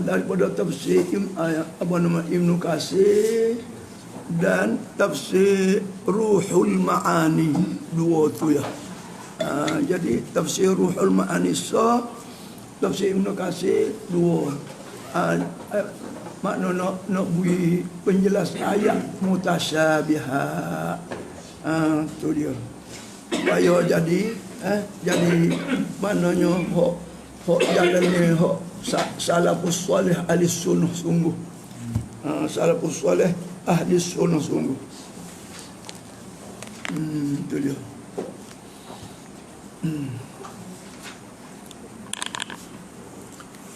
daripada tafsir Ibnu Katsir dan tafsir Ruhul Ma'ani, dua tu ya. Jadi tafsir Ruhul Ma'ani tafsir Ibnu Katsir dua. Makna nak beri penjelas ayat mutasyabihat. Tu dia. Supaya jadi maknanya hok jalannya hok salafus salih ahli sunnah sungguh. Salafus salih ahli sunnah sungguh. Tu dia.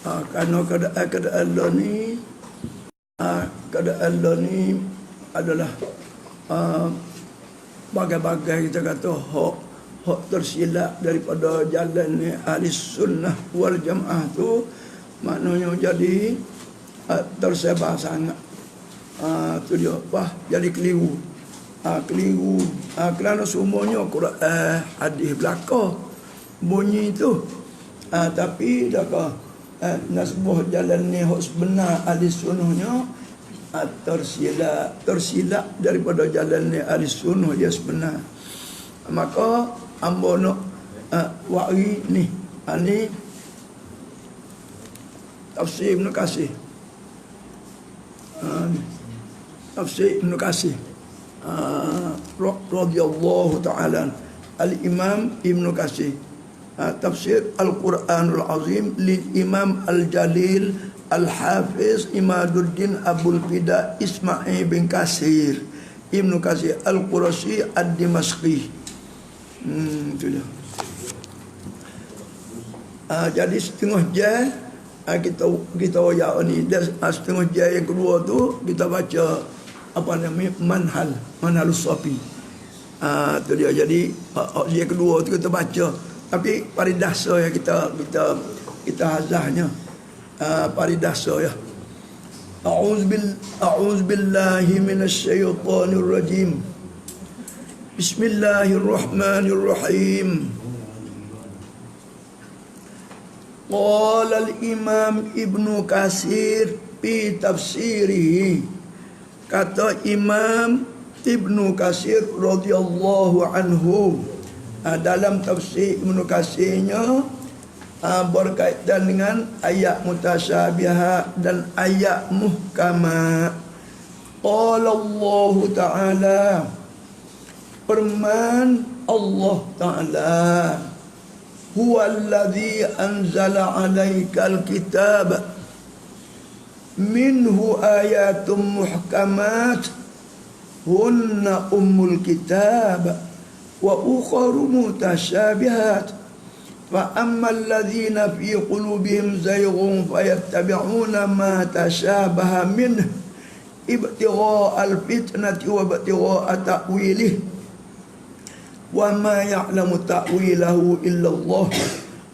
Kerana keadaan ni adalah bagai-bagai kita kata hak tersilap daripada jalan ni ahli sunnah wal jamaah tu, maknanya jadi tersebar sangat. Tu dia apa? Jadi keliru. Kerana semuanya Quran hadis belaka bunyi tu. Tapi dah nasbah jalan ni hak sebenar ahli sunnahnya tersilap daripada jalan ni ahli sunnah dia sebenar. Maka ambo nak wari ni tafsir Ibnu Katsir. Tafsir Ibnu Katsir radhiyallahu ta'ala al-Imam Ibnu Katsir. Tafsir Al-Quranul Azim lil Imam Al-Jalil Al-Hafiz Imaduddin Abul Fida Ismail bin Katsir Ibnu Katsir Al-Qurashi Ad-Dimashqi. Itu dia. Jadi setengah jam kita wayak ni. Setengah jam yang kedua tu kita baca apa namanya Manhalus Safi. Tu dia. Jadi yang kedua tu kita baca. Tapi paridasa ya kita hazahnya. Paridasa ya. A'udzu billahi minasyaitonir rajim. Bismillahirrahmanirrahim. Qala al-Imam Ibnu Katsir fi tafsirihi. Kata Imam Ibnu Katsir radhiyallahu anhu dalam tafsir Ibnu Katsirnya berkaitan dengan ayat mutasyabihat dan ayat muhkamat. Qala Allah Ta'ala, firman Allah Ta'ala, huwa alladhi anzala alaikal kitab minhu ayatum muhkamat hunna ummul kitab wa ukharu mutasyabihat fa ammal ladzina fi qulubihim zayghun fayattabi'una ma tashabaha minhu ibtigha'al fitnati wa ibtigha'a ta'wilihi wa ma ya'lamu ta'wilahu illa Allah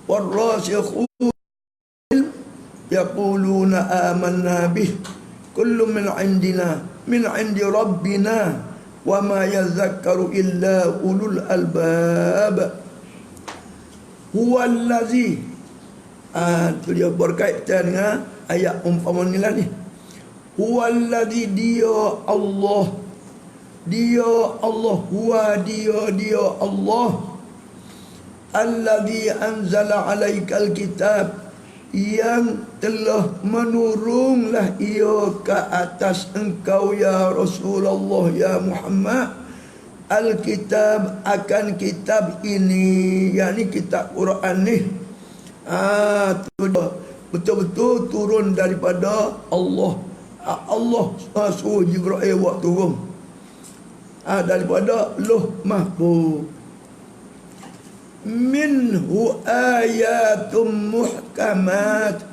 warrasikhun yaquluna amanna bih kullu min 'indi rabbina wa ma yadhakkaru illa ulul albab. Huwa allazi, tu dia berkaitan dengan ayat umpama ni lah ni. Huwa allazi, dia Allah, huwa dia Allah, allazi anzala alaikal kitab, yang telah menurunlah ia ke atas engkau ya Rasulullah ya Muhammad al-kitab, akan kitab ini, yakni kitab Quran ni. Betul-betul turun daripada Allah. Allah suruh Jibril buat turun daripada Lauh Mahfuz. Minhu ayatum muhkamat,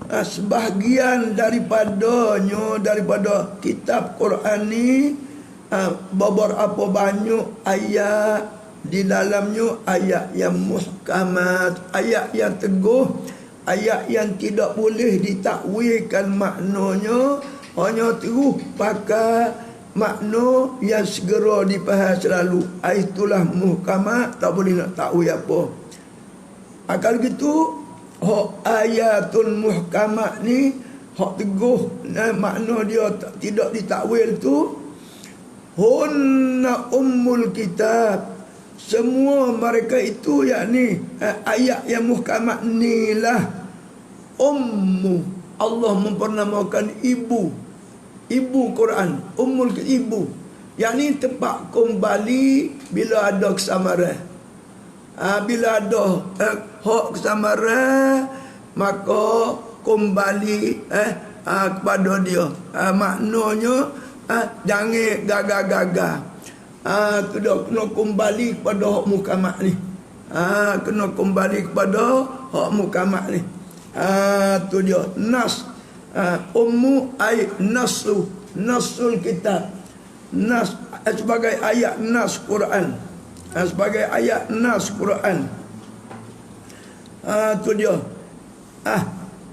sebahagian daripada kitab Quran ni beberapa banyak ayat di dalamnya, ayat yang muhkamat, ayat yang teguh, ayat yang tidak boleh ditakwilkan maknanya, hanya terus pakai makna yang segera dipahami selalu. Itulah muhkamat, tak boleh nak takwil apa. Kalau gitu hak ayatul muhkamat ni, hak teguh makna dia tidak ditakwil tu, hunna ummul kitab, semua mereka itu yakni ayat yang muhkamat ni lah ummu, Allah mempernamalkan ibu Quran, ummul ibu, yakni tempat kembali bila ada kesamaran. Bila ada hak kesamaran, maka kembali kepada dia. Maknanya jangan gagal-gagal. Tu dah kena kembali kepada hak mukamat ni. Kena kembali kepada hak mukamat ni. Tu dia nas. Ummu ay nasul kitab. Nas sebagai ayat nas Quran. Sebagai ayat nas Quran. Tu dia.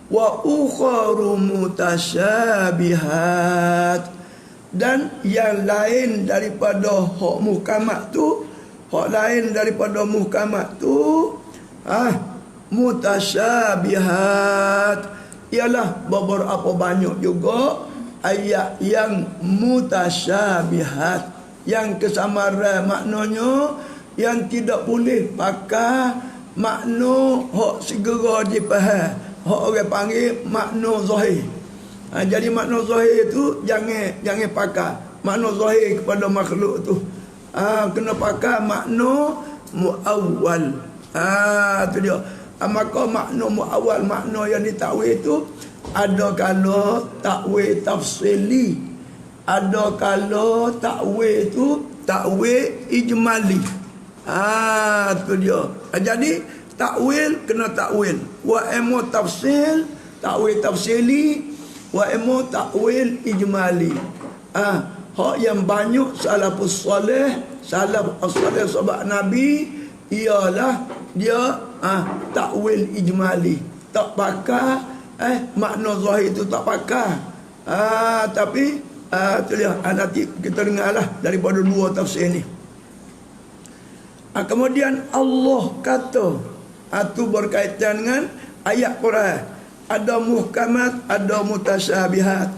Wa ukharu mutasyabihat, dan yang lain daripada hak muhkamat tu, mutasyabihat, ialah beberapa banyak juga ayat yang mutasyabihat, yang kesamaran maknanya, yang tidak boleh pakai makna hak segera dipaham, hak orang panggil makna zahir. Jadi makna zahir tu jangan pakai makna zahir kepada makhluk tu. Kena pakai makna muawwal. Tu dia. Maka makna muawwal, makna yang ditakwil tu ada kala takwil tafsili, ada kala takwil tu takwil ijmali. Tu dia. Jadi takwil kena takwil. Wa emu tafsil, takwil tafsili, wa emu takwil ijmali. Hak yang banyak salafus salih, sahabat Nabi, ialah dia takwil ijmali. Tak pakai makna zahir itu tak pakai. Tapi tu dia, nanti kita dengarlah daripada dua tafsir ni. Kemudian Allah kata, itu berkaitan dengan ayat Quran. Ada muhkamat, ada mutasyabihat.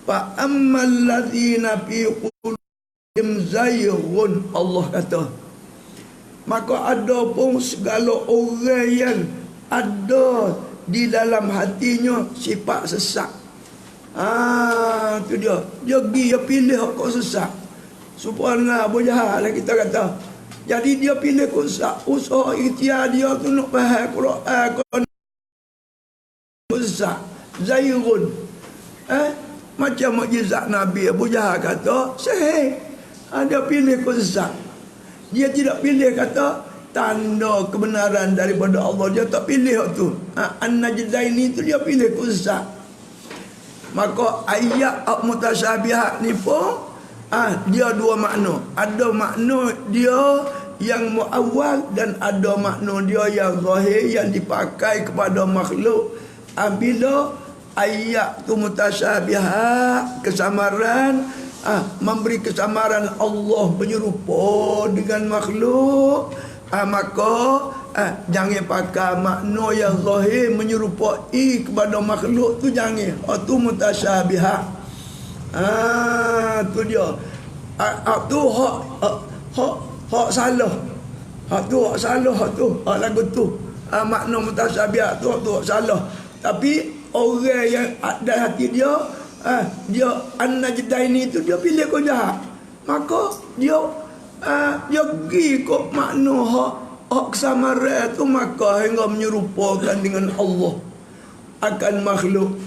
Fa ammal ladzina fi qulubihim zayghun, Allah kata, maka ada pun segala orang yang ada di dalam hatinya sifat sesat. Tu dia. Dia pilih kau sesat. Subhanallah, Abu Jahal lah kita kata. Jadi dia pilih kau sesat. Usaha ikhtiar dia tu nak faham Quran, kau sesat. Zayghun. Macam mukjizat Nabi, Abu Jahal kata sahih. Dia pilih kau sesat. Dia tidak pilih kata tanda kebenaran daripada Allah. Dia tak pilih tu. An-Najdaini tu dia pilih kau sesat. Maka ayat mutasyabihat ni pun dia dua makna. Ada makna dia yang muawwal dan ada makna dia yang zahir, yang dipakai kepada makhluk. Bila ayat tu mutasyabihat, kesamaran, memberi kesamaran Allah menyerupa dengan makhluk, maka jangan pakai makna yang zahir menyerupai kepada makhluk tu, jangan. Tu mutasyabihat. Tu dia. Tu hak salah. Tu hak lagu tu. Makna mutasyabihat tu hak salah. Tapi orang yang ada hati dia, dia An-Najdaini tu dia pilih kau jahat. Maka dia pergi kok makna hak kesamaran tu, maka hingga menyerupakan dengan Allah akan makhluk.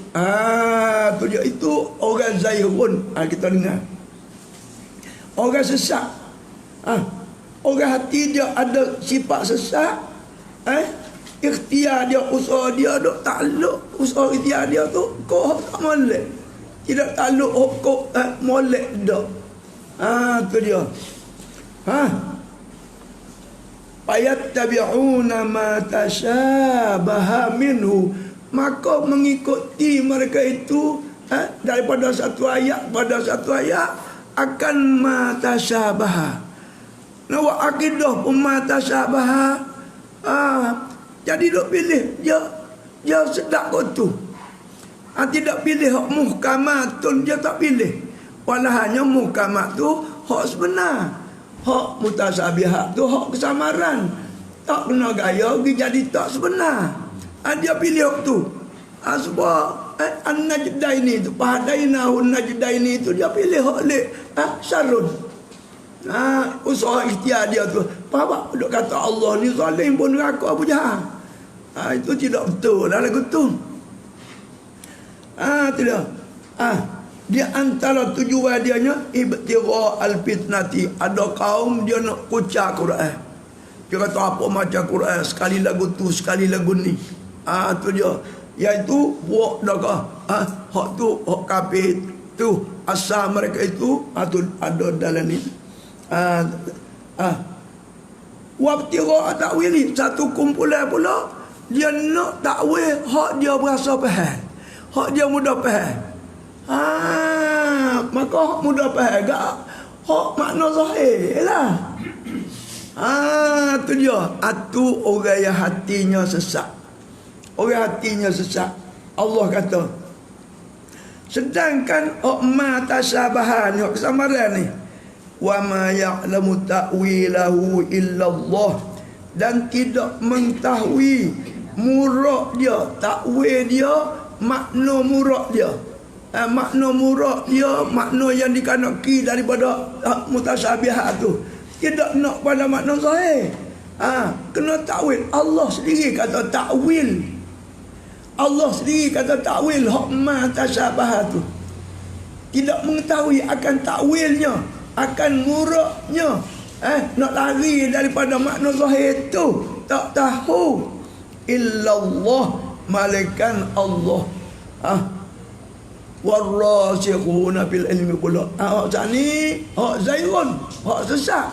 Tu dia. Itu orang zayghun. Kita dengar. Orang sesat. Orang hati dia ada sifat sesat. Ikhtiar dia, usaha dia dok takluk. Usaha ikhtiar dia tu kok tak molek. Tidak takluk kok molek dak. Tu dia. Fayattabi'una ma tasyabaha minhu, maka mengikuti mereka itu daripada satu ayat pada satu ayat akan ma tasyabaha. Wa aqidah pun ma tasyabaha. Jadi dok pilih dia Dia sedap kot tu. Tidak pilih hak muhkamatun, dia tak pilih. Walahanya muhkamat tu hak sebenar. Hak mutasabihat tu hak kesamaran. Tak kena gaya pergi jadi tak sebenar. Dia pilih hak tu. Sebab an-najdaini tu, pahadainahu an-najdaini tu, dia pilih hak lek syarun. Usaha ikhtiar dia tu. Apa duk kata Allah ni zalim pun neraka Abu Jahal. Itu tidak betul dah lagu tu. Tidak. Di antara tujuan dia nya ibtigha al-fitnati. Ada kaum dia nak kucak Quran. Dia kata apa macam Quran, sekali lagu tu, sekali lagu ni. Tu dia. Iaitu buat dah hak tu, hak kafir tu, asal mereka itu tu ada dalam ni. Wabtigha ta'wili, satu kumpulan pula dia nak takwil hak dia berasa faham. Hak dia mudah faham. Maka hak mudah faham gak hak makna zahir lah. Tu dia. Atu orang yang hatinya sesak. Orang hatinya sesak. Allah kata. Sedangkan hak ma tasabahan, hak kesamaran ni. Wa ma ya'lamu ta'wilahu illallah. Dan tidak mengetahui murak dia, takwil dia, makna murak dia. Makna murak dia, makna yang dikanaki daripada mutasabihat tu. Tidak nak pada makna zahir. Kena takwil. Allah sendiri kata takwil. Allah sendiri kata takwil hak ma tasabahat tu. Tidak mengetahui akan takwilnya, akan muraknya. Nak lari daripada makna zahir tu, tak tahu. Illallah, malaikan Allah. Warasikhuna fil ilmi pula. Hak sani, hak zairun, hak sesat.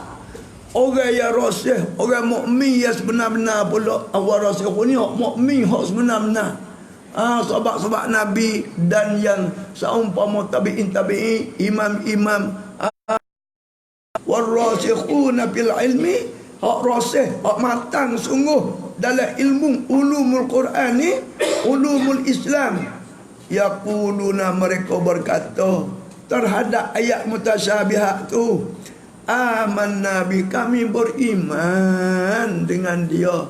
Orang yang rasih, orang mukmin yang sebenar-benar pula. Warasikhun ni hak mukmin, hak sebenar-benar. Sahabat-sahabat Nabi dan yang seumpama tabi'in, imam-imam. Warasikhuna fil ilmi, hak rasih, hak matang sungguh dalam ilmu ulumul Quran ni, ulumul Islam. Yaquluna, mereka berkata terhadap ayat mutasyabihat tu, amanna bi, kami beriman dengan dia.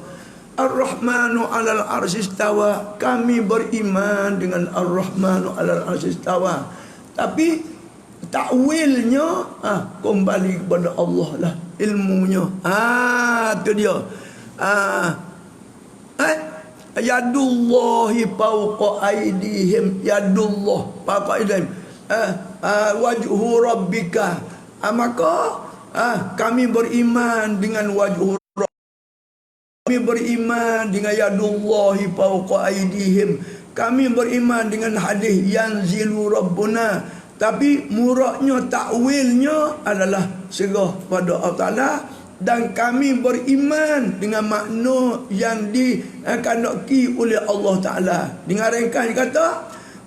Ar-Rahmanu 'alal arsy istawa, kami beriman dengan Ar-Rahmanu 'alal arsy istawa. Tapi takwilnya kembali kepada Allah lah, ilmunya. Tu dia. Yadullahi fawqa aydihim, yadullah fawqa aydihim, wajhu rabbika. Maka kami beriman dengan wajhu rabbika, kami beriman dengan yadullahi fawqa aydihim, kami beriman dengan hadis yanzilu rabbuna. Tapi muraknya, takwilnya adalah serah pada Allah Ta'ala. Dan kami beriman dengan makna yang dikandaki oleh Allah Ta'ala. Dengan ringkas kata,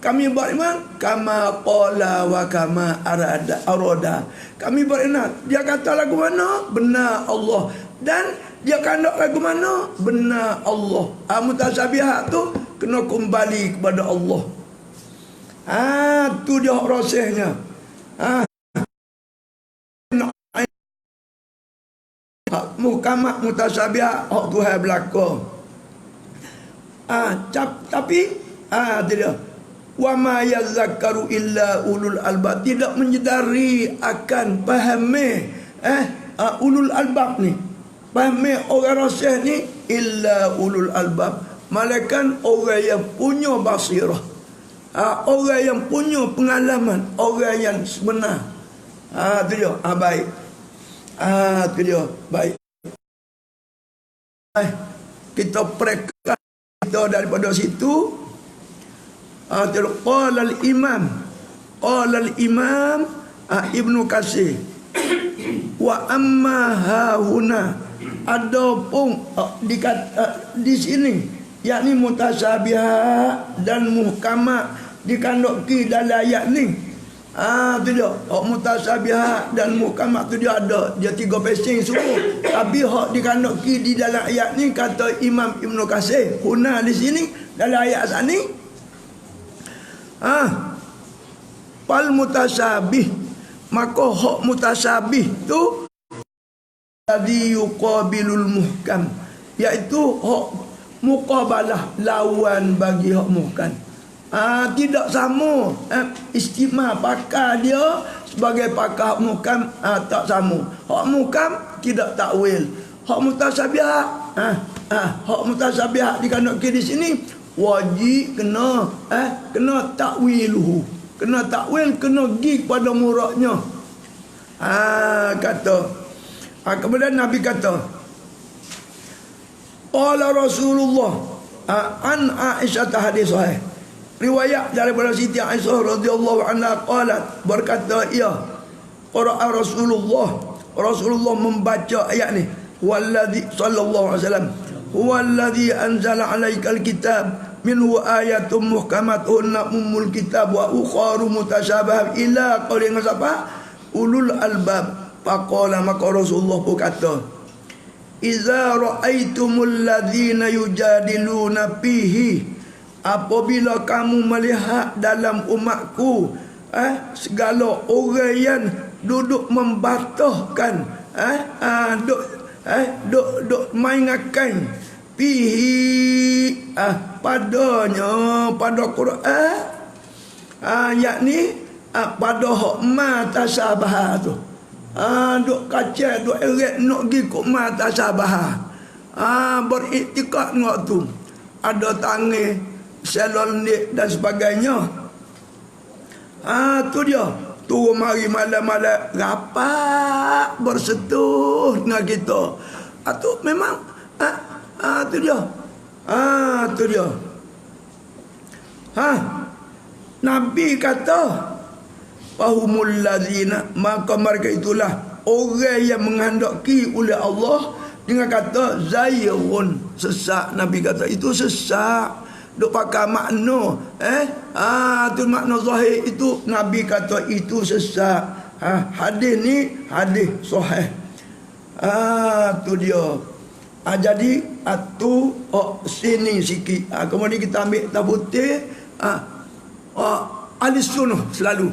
kami beriman kama qala wa kama arada. Kami beriman, dia kata lagu mana, benar Allah. Dan dia kandak lagu mana, benar Allah. Mutasabihat tu kena kembali kepada Allah. Tu dia rasihnya. Muhkamat mutasabihat hak Tuhan belaka. Tapi dia wa ma yazakkaru illa ulul albab, tidak menyedari akan fahami ulul albab ni. Fahami orang rasih ni illa ulul albab, malaikat orang yang punya basirah. Orang yang punya pengalaman, orang yang sebenar. Tu dia. Baik. Tu dia. Baik. Kita pereka kita daripada situ. Qala al-imam Ibnu Katsir wa amma hauna, adapun di sini yakni mutasyabihat dan muhkamat dikandaki dalam ayat ni. Tu dia. Hak mutasyabihat dan muhkamat tu dia ada. Dia 3 pesing semua. Tapi hak dikandaki di dalam ayat ni kata Imam Ibn Katsir. Huna di sini dalam ayat sini. Fal mutasyabih. Maka hak mutasyabih tu alladhi yuqabilul muhkam. Iaitu hak muqabalah, lawan bagi hak muhkam. Tidak sama. Istimewa pakar dia sebagai pakar hak muhkam tak sama. Hak muhkam tidak takwil. Hak mutasyabihat hak mutasyabihat dikandaki di sini wajib kena takwiluhu. Kena takwil, kena pergi kepada muradnya. Kemudian Nabi kata, qala Rasulullah an Aisyah, hadis sahih. Riwayat daripada Siti Aisyah radhiyallahu anha qalat, berkata ia, qara'a Rasulullah membaca ayat ni, huwallazi sallallahu alaihi wasallam, huwallazi anzala 'alaikal kitab minhu ayatun muhkamatun ummul kitab wa ukharu mutasyabihat ila qaulin siapa ulul albab. Faqala, maka Rasulullah pun kata, iza ra'aitumul ladzina yujadiluna fihi, apabila kamu melihat dalam umatku segala orang yang duduk membantahkan duk mainkan fihi padanya, pada Quran, yakni pada hak matasyabah tu, duk kacau, duk eret nak pergi ke matasyabah, beriktikad ngak tu, ada tangan selonik dan sebagainya. Tu dia turun mari malam-malam rapat bersetuh dengan kita. Tu memang tu dia. Tu dia. Nabi kata fahumul ladzina, maka mereka itulah orang yang menghendaki oleh Allah dengan kata zayrun, sesat. Nabi kata itu sesat. Duk pakai makna tu makna zahir itu, Nabi kata itu sesat. Hadis ni hadis sahih. Tu dia. Jadi tu sini sikit. Kemudian kita ambil tabutir ahli sunnah selalu.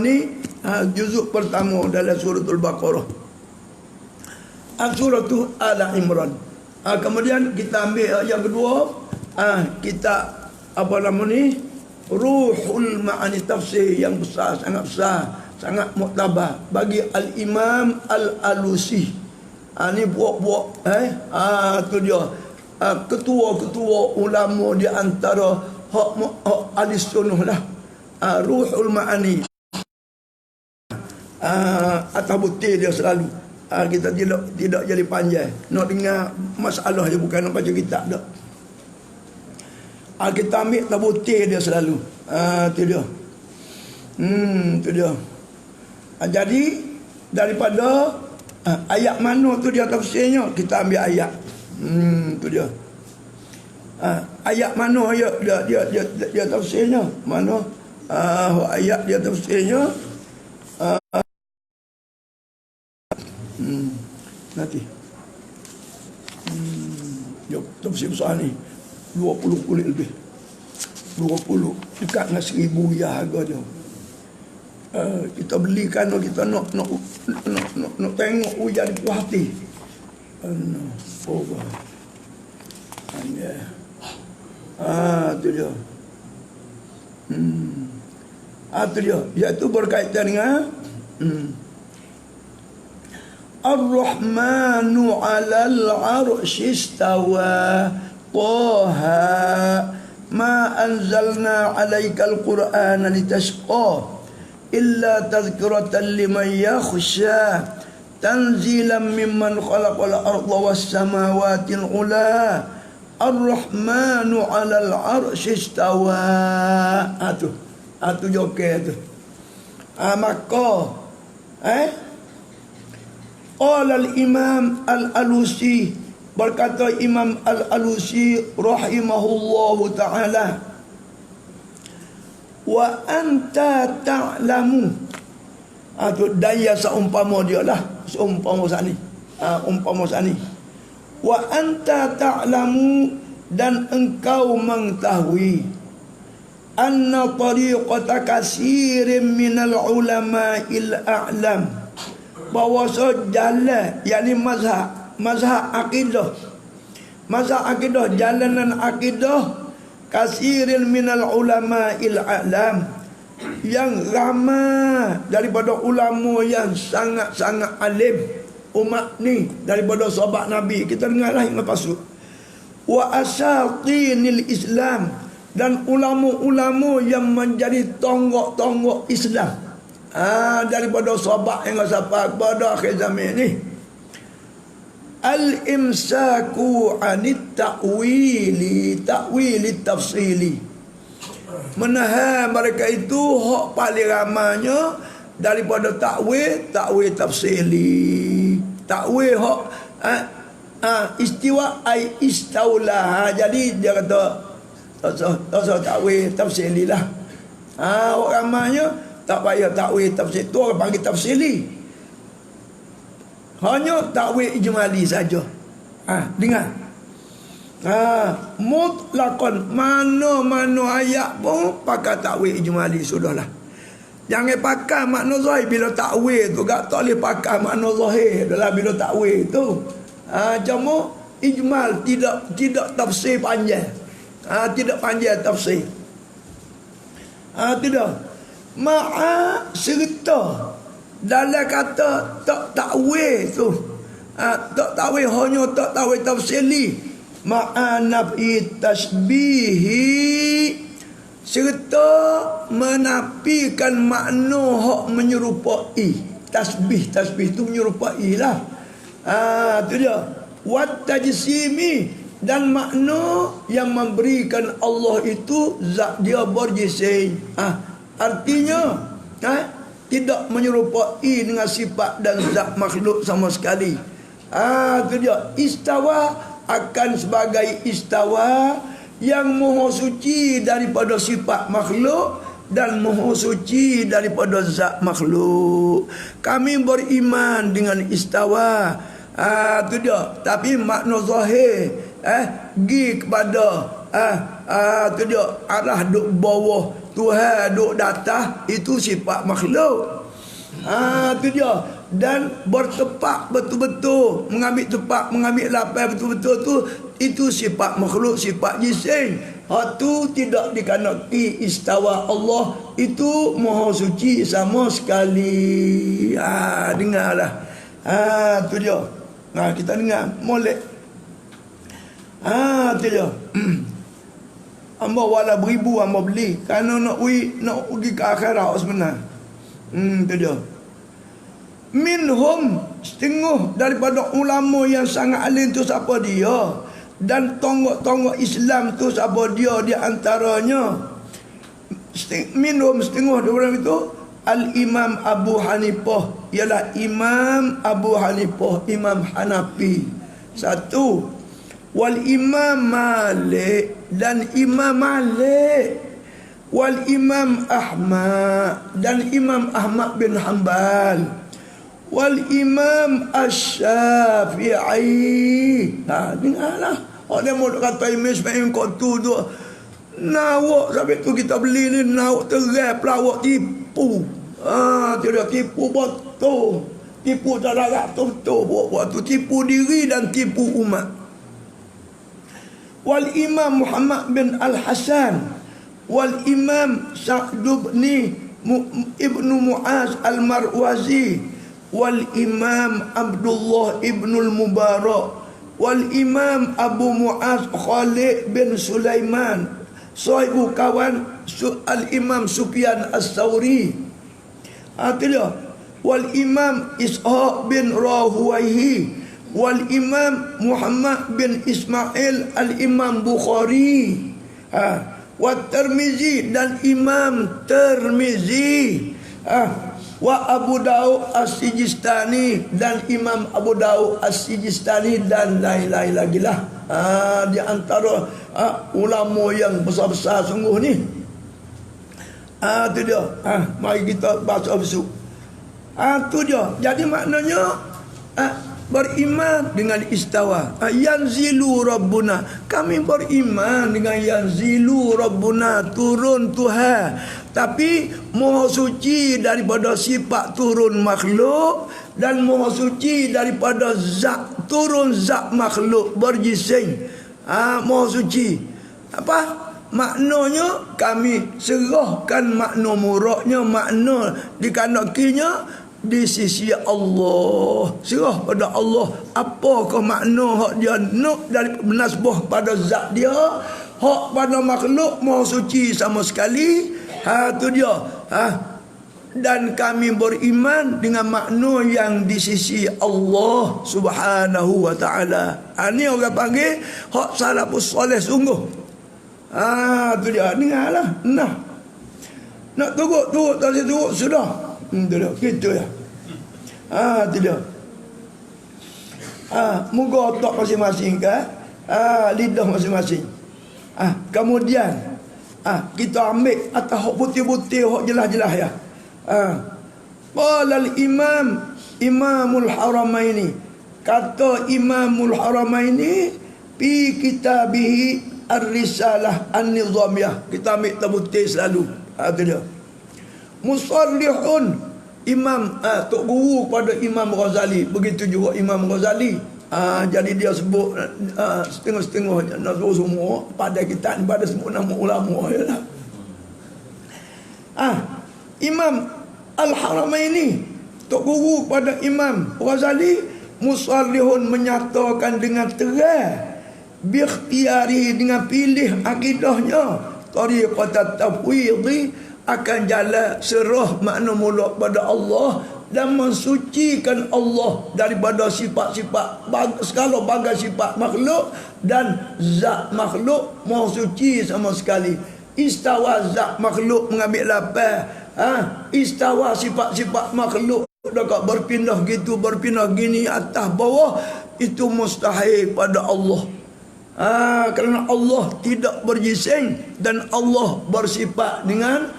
Ni juzuk pertama dalam suratul Baqarah. Suratul Al-Imran. Kemudian kita ambil yang kedua, kita apa nama ni, Ruhul Ma'ani, tafsir yang besar, sangat besar, sangat muktabar bagi Al-Imam Al-Alusi. Ni buat-buat tu dia ketua-ketua ulama di antara hak ahli sunnah lah. Ruhul Ma'ani atas butir dia selalu. Kita tidak jadi panjang nak dengar masalah je, bukan nak baca kitab dak. Kita ambil tabutir dia selalu. Tu dia. Tu dia. Jadi daripada ayat mana tu dia tafsirnya, kita ambil ayat. Tu dia. Ayat mana dia tafsirnya? Mana ayat dia tafsirnya? Nanti. Dia tafsir besar ni 20 kulit lebih, 20 dekat dengan 1,000 ya harga dia. Kita belikan, kita nak tengok ujar di puas hati. Tu dia. Tu dia. Iaitu berkaitan dengan Ar-Rahmanu 'alal 'arsy istawa. Taha ma anzalna 'alaikal Qur'ana litashqa illa tadhkiratan liman yakhsha tanzilan mimman khalaqal arda was samawati al-'ula. Ar-Rahmanu 'alal 'arsy istawa. Tu joker tu. Maka qala al-Imam Al-Alusi, berkata Imam Al-Alusi rahimahullahu ta'ala, wa anta ta'lamu. Tu daya seumpama dia lah, seumpama sani. Umpama sani. Wa anta ta'lamu, dan engkau mengetahui, anna tariqata kasirin minal ulama'il a'lam, bahawa jalan, yakni mazhab akidah, jalanan akidah kasirin minal ulama'il a'lam, yang ramai daripada ulama yang sangat-sangat alim umat ni, daripada sahabat Nabi. Kita dengarlah yang lepas tu. Wa asatinil Islam, dan ulama-ulama yang menjadi tonggak-tonggak Islam, daripada sahabat yang sampai kepada akhir zaman ni. Al-imsaku anit ta'wili tafsili, menahan mereka itu hak paling ramanya daripada takwil tafsili. Takwil hak istiwa ai istaula. Jadi dia kata tak usah takwil tafsili lah. Orang ramanya tak payah takwil tafsir, tu orang panggil tafsili. Hanya takwil ijmali saja. Dengar. Mutlaqan, mana-mana ayat pun pakai takwil ijmali sudahlah. Jangan pakai makna zahir bila takwil tu, tak boleh pakai makna zahir dalam bila takwil tu. Cuma ijmal, tidak tafsir panjang. Tidak panjang tafsir. Tidak. Ma'a serta dalam kata tak takwil tu, tak takwil, hanya tak takwil tafsili, ma'a nafi tasbihi, serta menafikan makna hak menyerupai. Tasbih tu menyerupai lah. Tu dia. Wat tajsimi, dan makna yang memberikan Allah itu zat dia berjisim. Artinya tidak menyerupai dengan sifat dan zat makhluk sama sekali. Tu dia. Istawa akan sebagai istawa yang maha suci daripada sifat makhluk dan maha suci daripada zat makhluk. Kami beriman dengan istawa. Tu dia. Tapi makna zahir gi kepada tu dia, arah duk bawah, Tuhan duk datang, itu sifat makhluk. Tu dia. Dan bertepak betul-betul, mengambil tepak, mengambil lapar betul-betul tu, itu sifat makhluk, sifat jisim. Tu tidak dikanaki istawa Allah, itu maha suci sama sekali. Dengarlah. Tu dia. Kita dengar molek. Tu dia. Hamba wala beribu hamba beli, kerana nak pergi ke akhirat sebenar. Tu dia. Minhum, setengah daripada ulama yang sangat alim tu siapa dia, dan tonggak-tonggak Islam tu siapa dia di antaranya. Minhum, setengah daripada itu, Al-Imam Abu Hanifah, ialah Imam Abu Hanifah, Imam Hanafi. Satu. Wal Imam Malik, dan Imam Malik. Wal Imam Ahmad, dan Imam Ahmad bin Hanbal. Wal Imam Asy-Syafi'i. Dengarlah. Orang mau kata Imam Syafi'i kau tu nawak sampai tu kita beli ni, nawak terai pelawak tipu. Tidak tipu betul. Tipu tak larat betul buat tu, tipu diri dan tipu umat. Wal Imam Muhammad bin Al-Hasan, wal Imam Sa'd ibn Mu'az Al-Marwazi, wal Imam Abdullah ibn Al-Mubarak, wal Imam Abu Mu'az Khalid bin Sulaiman, sahibu kawan Al-Imam Sufyan As-Sawri. Wal Imam Ishaq bin Rahuwaihi, wal Imam Muhammad bin Ismail Al-Imam Bukhari, wa Tirmizi, dan Imam Tirmizi, wa Abu Daud As-Sijistani, dan Imam Abu Daud As-Sijistani, dan lain-lain lagi lah. Di antara ulama yang besar-besar sungguh ni. Tu dia. Mari kita baca besok. Tu dia. Jadi maknanya beriman dengan istawa. Yanzilu Rabbuna. Kami beriman dengan yanzilu Rabbuna, turun Tuhan. Tapi Maha suci daripada sifat turun makhluk, dan Maha suci daripada zat turun zat makhluk berjising. Maha suci. Apa? Maknanya kami serahkan makna muraknya, makna dikanakinya di sisi Allah. Serah pada Allah. Apakah makna hak dia nak dari menasbah pada zat dia, hak pada makhluk Maha suci sama sekali. Tu dia. Dan kami beriman dengan makna yang di sisi Allah Subhanahu wa taala. Ni orang panggil hak salafus soleh sungguh. Tu dia. Dengarlah. Nak turut tak boleh turut sudah. Tu dia. Gitu ya. Tu dia. Moga otak masing-masing kan. Lidah masing-masing. Kemudian kita ambil atas hak putih-putih, hak jelas-jelas ya. Qala al-imam Imamul Haramaini. Kata Imamul Haramaini fi kitabihi Ar-Risalah An-Nizamiyah. Kita ambil terbukti selalu. Itu dia. Musallihun Imam Tok Guru pada Imam Ghazali. Begitu juga Imam Ghazali. Jadi dia sebut setengah-setengah nak suruh semua pada kitab ni, pada sebut nama ulama ya. Imam Al-Haramaini, Tok Guru pada Imam Ghazali, musallihun menyatakan dengan terang biikhtiari, dengan pilih akidahnya, tariqat tafwidhi, akan jalan serah makna mulak pada Allah dan mensucikan Allah daripada sifat-sifat segala bagai sifat makhluk, dan zat makhluk Maha suci sama sekali. Istawa zat makhluk mengambil lapan. Istawa sifat-sifat makhluk dekat berpindah gitu, berpindah gini, atas bawah, itu mustahil pada Allah. Kerana Allah tidak berjising, dan Allah bersifat dengan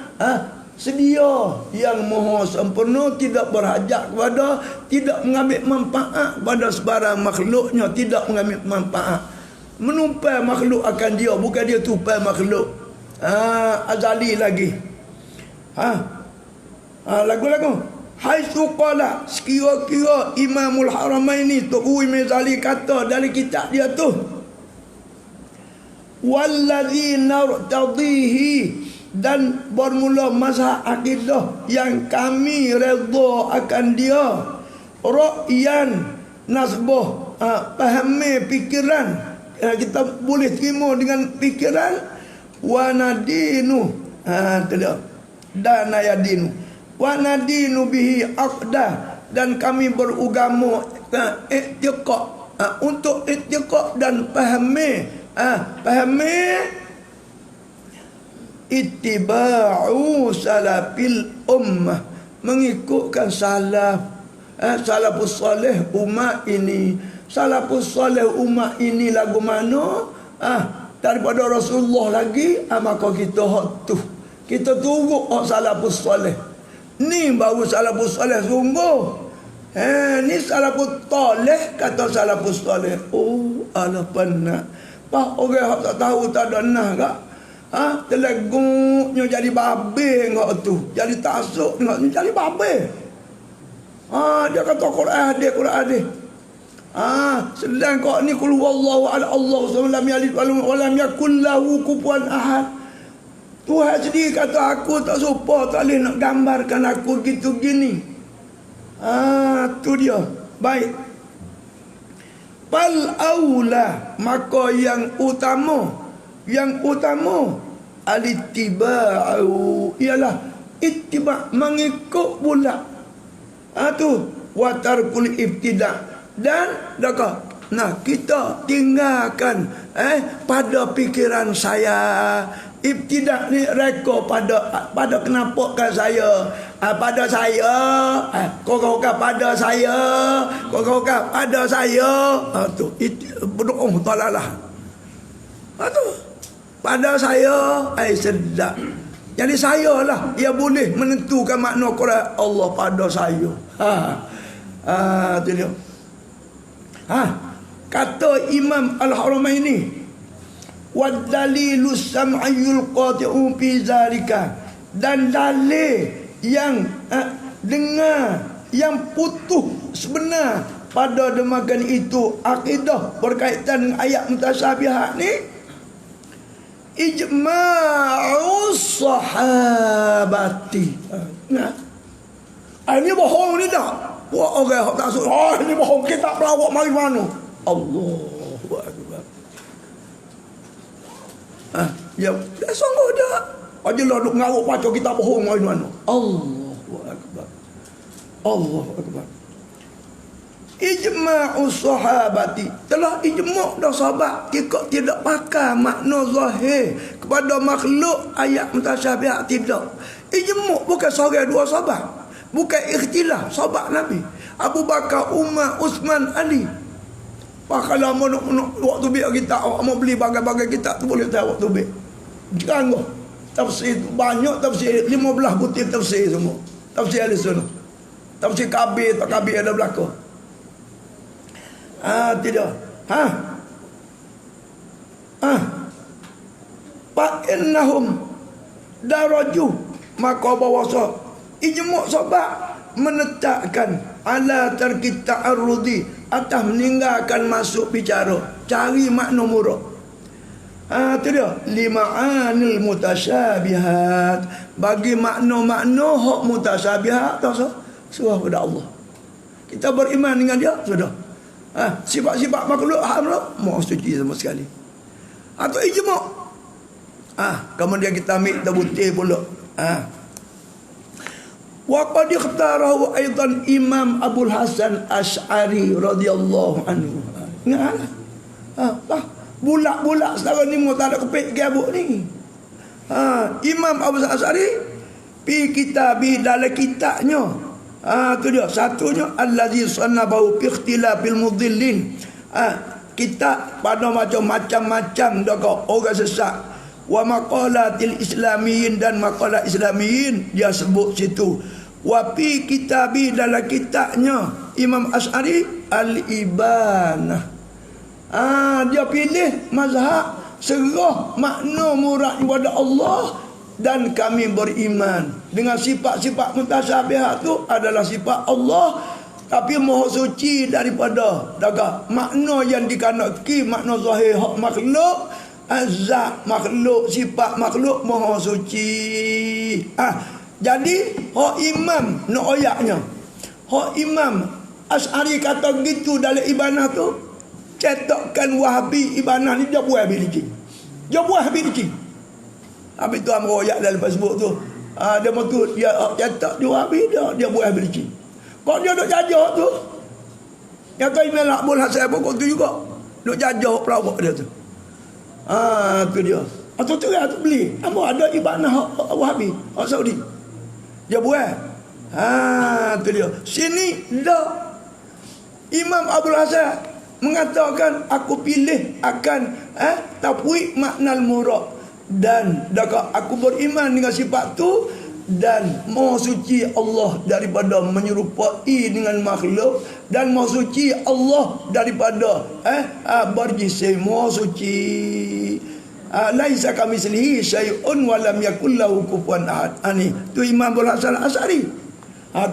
sedia yang maha sempurna, tidak berhajat kepada, tidak mengambil manfaat pada sebarang makhluknya, tidak mengambil manfaat. Menumpai makhluk akan dia, bukan dia tupai makhluk. Azali lagi. Lagu-lagu. Haitsu qala, sekira-kira Imamul Haramaini, Tok Guru Imam Ghazali kata dari kitab dia tu, wallazi nartadihi, dan bermula mazhab akidah yang kami redha akan dia, ra'yan nasbah, fahami fikiran, kita boleh terima dengan fikiran, wa nadinu, dan ayadinu, wa nadinu bihi aqdah, dan kami beragama i'tiqad, untuk i'tiqad dan fahami ittiba'u salafil ummah, mengikutkan salafus salih umat ini. Salafus salih umat ini lagu mana? Daripada Rasulullah lagi, maka kita hak tu, kita turut hak salafus salih. Ni baru salafus salih sungguh. Ni salafus salih, kata salafus salih. Alah penat. Orang hak tak tahu, tak ada nah kak. Teleguknya jadi babe ngak tu, jadi taksub ngak ni, jadi babe. Dia kata Quran dia. Sedang kau ni qul huwallahu ahad, Allahu lam yalid wa lam yakul lahu kufuwan ahad. Tuhan sendiri kata aku tak serupa, tak boleh nak gambarkan aku gitu gini. Tu dia. Baik. Fal aula, maka yang utama al-ittiba'u, ialah ittiba', mengikut pula. Tu wa tarkul ibtida', dan kita tinggalkan pada fikiran saya. Ibtida' ni reka pada kenampakan saya, pada saya, kau-kau pada saya, tu berdoa talalah. Tu pada saya, sedap. Jadi saya lah yang boleh menentukan makna Quran. Allah pada saya. Tu dia. Kata Imam Al-Haramaini, wa dalilu sam'iyul qati'u fi zalika, dan dalil yang dengar yang putus sebenar pada demikian itu akidah berkaitan dengan ayat mutasyabihat ni, ijma'us sahabati. Ini bohong ni tak? Buat orang tak suka. Ini bohong, kita pelawak mari mana? Allahu Akbar. Ya, dah sungguh dah. Ajalah duk ngaruk baca kita bohong mari mana? Allahu Akbar. Allahu Akbar. Ijma'us sahabati, telah ijma' dah sahabat jika tidak pakai makna zahir kepada makhluk ayat mutasyabihat, tidak. Ijma' bukan seorang dua sahabat, bukan ikhtilaf sahabat Nabi Abu Bakar, Umar, Uthman, Ali. Kalau mau waktu biar kita mau beli bagai-bagai kitab tu boleh tahu waktu biar. Jangan tafsir banyak, tafsir 15 butir tafsir semua. Tafsir Al-Sunnah. Tafsir Kabir, tak Kabir ada belakang. Tidak. Fa innahum daraju, maka bawasa ijma' sahabat menetapkan ala tarki ta'arrudi, atas meninggalkan masuk bicara, cari makna murad. Itu dia lima'anil mutasyabihat, bagi makna-makna hak mutasyabihat tak surah pada Allah. Kita beriman dengan dia sudah. Sifat-sifat makhluk haram mau suci sama sekali. Atau ijma'. Kemudian kita ambil terbukti pula. Wa qad ikhtarahu aidan Imam Abul Hasan Asy'ari radhiyallahu anhu. Ingat? Bulak-bulak sekarang ni mau tak ada kepik gabuk ni. Imam Abul Hasan Asy'ari pi kitabi dalam kitabnya. Tu dia satunya allazi sannabahu fi ikhtilafil mudillin. Kitab pada macam-macam dekat orang sesat. Wa maqalatil islamiyin, dan maqalat islamiyin dia sebut situ. Wa fi kitabi dalam kitabnya Imam Asy'ari al-Ibanah. Dia pilih mazhab serah makna murad kepada Allah, dan kami beriman dengan sifat-sifat mutasyabihat tu adalah sifat Allah, tapi maha suci daripada makna yang dikanaki, makna zahir hak makhluk, azat makhluk, sifat makhluk maha suci. Jadi hak imam nak ayatnya, hak Imam Asy'ari kata gitu dalam Ibanah tu, cetakkan Wahabi Ibanah ni dia buah bilik. Dia buah bilik. Habis tu amro ayat dalam Facebook tu. Dia maksud dia cetak dia Wahabi, dia buah bilik. Kok dia duk jajah tu? Kata Imam Abul Hasan pokok tu juga. Duk jajah pelawak dia tu. Tu dia. Atau tu tu beli. Apa ada Ibanah Wahabi, Saudi. Dia buat. Tu dia. Sini dah Imam Abdul Hasan mengatakan aku pilih akan tafwid maknal murad, dan aku beriman dengan sifat tu, dan maha suci Allah daripada menyerupai dengan makhluk, dan maha suci Allah daripada berjisim, maha suci. Laisa kamitslihi syai'un wa lam yakul lahu kufuwan ahad. Ni tu Imam Abul Hasan Asy'ari.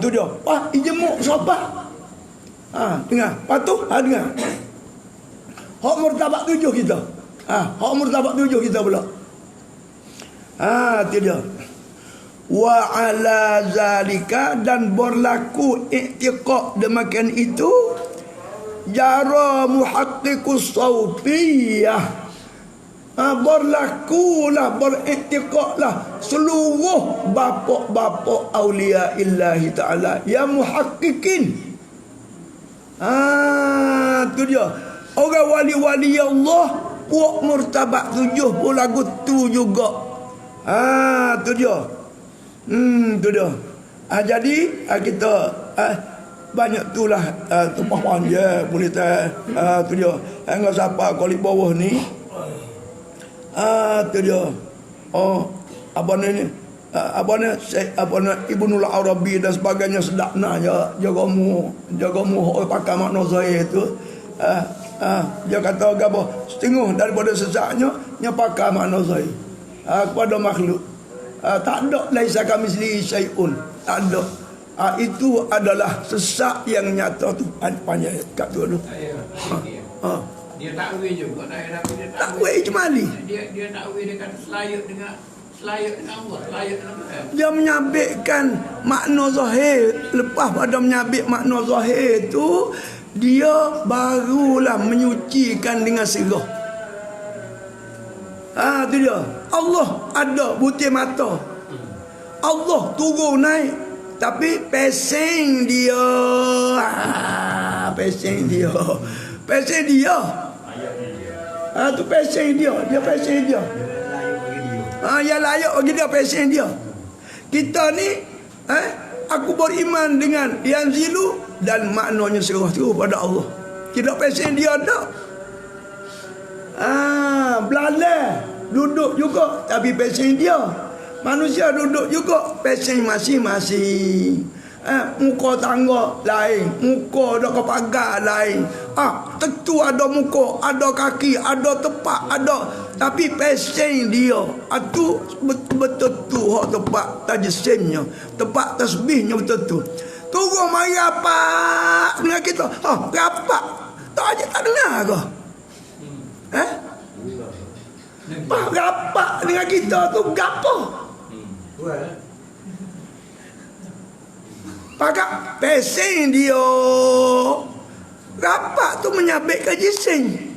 Tu dia. Ijma' sahabat. Dengar. Patuh dengar. Hak martabat 7 kita. Hak martabat 7 kita pula. Tu dia. Wa ala zalika, dan berlaku i'tiqad demikian itu, jara muhaqqiqus sawfiyah. Berlakulah, beriktikadlah seluruh bapak-bapak awliya illahi ta'ala yang muhaqqiqin. Tu dia. Orang wali-wali Allah buat martabat 7 pun lagu tu juga. Tu dia. Tu dia. Jadi kita banyak tu lah tumpah panjang boleh tak. Tu dia. Enggak siapa kulit bawah ni. Tu dia. Apa ni? apa ni Ibnul Arabi dan sebagainya sedapna jagamu pakai makna zahir tu. Dia kata apa? Setengah daripada sesaknya nya pakai makna zahir kepada makhluk. Tak ada laisa kamitslihi syai'un. Tak ada. Itu adalah sesak yang nyata tu. Panjang kat tu dulu. Dia takwil juga. Takwil jemali. Dia takwil, dia kata selayuk dengan Allah, selayuk dengan Tuhan. Dia menyabitkan makna zahir. Lepas pada menyabit makna zahir tu, dia barulah menyucikan dengan serah. Tu dia. Allah ada butir mata. Allah turun naik, tapi pesing dia. Pesing dia. Pesing dia. Tu pesing dia. Dia pesing dia. Yang layak bagi dia pesing dia. Kita ni aku beriman dengan yang zilu dan maknanya serah tu pada Allah. Tidak pesing dia dak. Belala duduk juga tapi pesing dia. Manusia duduk juga pesing masing-masing. Muka tangga lain, muka ada pagar lain. Tentu ada muka, ada kaki, ada tepak, ada, tapi pesing dia. Tu betul-betul tu hak tepak tajsimnya, tepak tasbihnya betul tu. Turun mari rapat dengan kita. Rapat. Tak aja tak dengar ke? Rapat dengan kita tu gapo? Pakai pesing dia. Rapat tu menyabitkan jisim.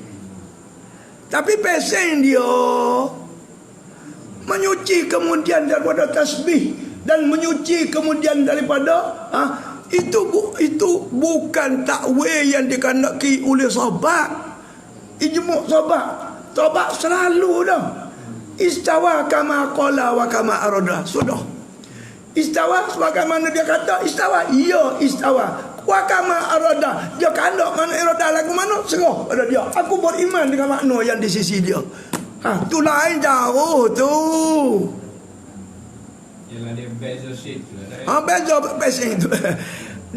Tapi pesing dia menyuci kemudian daripada tasbih dan menyuci kemudian daripada itu bukan takwil yang dikandaki oleh sahabat. Ijmu' sahabat selalu dah. Istawa kama qala wa kama arada. Sudah. Istawa sebagaimana dia kata istawa. Ya istawa. Wa kama arada. Dia kandak mana irada lagu mana serah pada dia. Aku beriman dengan makna yang di sisi dia. Tu lain jauh tu. Yalah dia beza sikit lah. Beza pesing tu.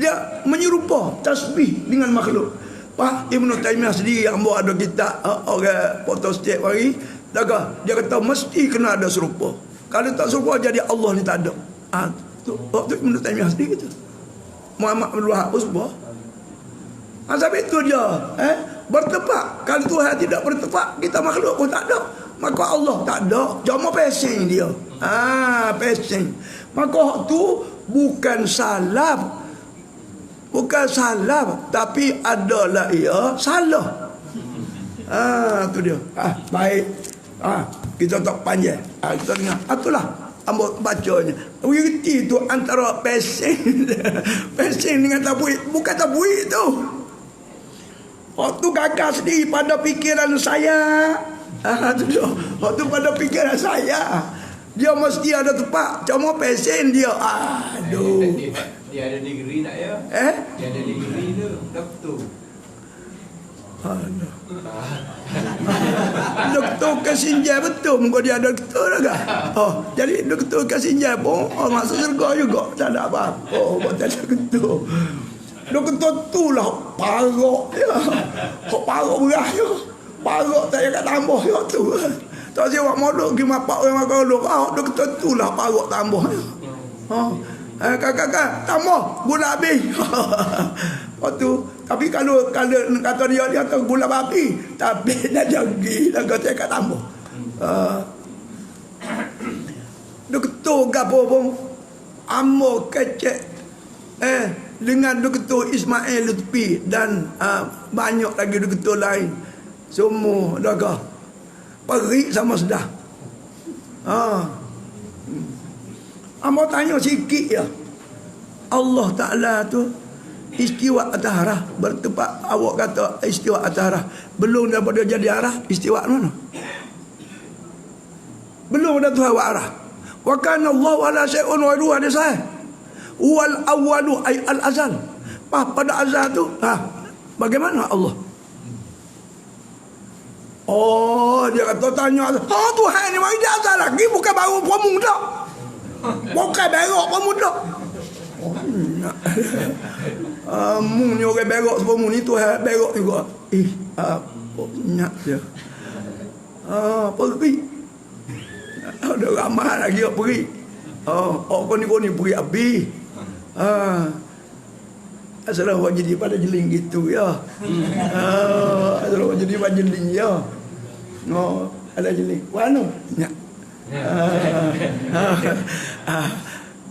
Dia menyerupa tasbih dengan makhluk. Pak Ibnu Taimiyah sendiri yang buat ada kitab orang foto setiap hari. Dia kata mesti kena ada serupa. Kalau tak serupa jadi Allah ni tak ada. Waktu Ibnu Taimiyah sendiri gitu. Muhammad Abdul Wahab pun serupa. Sampai itu dia bertepak. Kalau Tuhan tidak bertepak, kita makhluk pun tak ada. Maka Allah tak ada. Cuma pesing dia. Pesing. Maka tu bukan salaf. Bukan salaf, tapi adalah ia salah. Tu dia. Baik. Kita tak panjang. Kita dengar. Itulah ambil bacanya. Wirti tu antara pesing pesing dengan tabui. Bukan tabui tu. Waktu gagal sendiri pada fikiran saya. Tu dia. Waktu pada fikiran saya. Dia mesti ada tepat. Cuma pesing dia. Aduh. Dia ada degree tak ya? Dia ada degree tu. Doktor. Doktor Kasinjai betul. Muka dia ada doktor ke? Jadi doktor Kasinjai pun masuk surga juga. Tak ada apa-apa. Tak ada doktor. Doktor tu lah parok dia. Parok beras dia. Parok tak ada tambah dia tu. Tak siapa modok pergi mapak orang makan dulu. Doktor tu lah parok tambah dia. Kakak tambah gula habis. Waktu tapi kalau kata dia kata gula babi, tapi dah jagi dah kata kat tambah. Doktor gapo pun amo kecek dengan doktor Ismail Lutfi dan banyak lagi doktor lain. Semua dah perik sama sedah. Amo tanya sikit ya. Allah Ta'ala tu istiwa atas arah. Bertempat awak kata istiwa atas arah. Belum daripada jadi arah, istiwa mana? Belum dah Tuhan arah. Wa kana Allah ala syai'un wa dua ada saya. Wal awwalu ay al azal. Pada azal tu, bagaimana Allah? Dia kata tanya, Tuhan ni mari dia azal lagi bukan baru pemung dah. Bukan berok pun mudah. Oh, nak. Mu ni orang berok sebab mu ni tu berok juga. Apa nyak dia. Pergi. Ada ramai lagi pergi. Kau ni pergi habis. Asal awak jadi pada jeling gitu ya. Asal awak jadi pada jeling ya. Ada jeling. Mana? Nyak.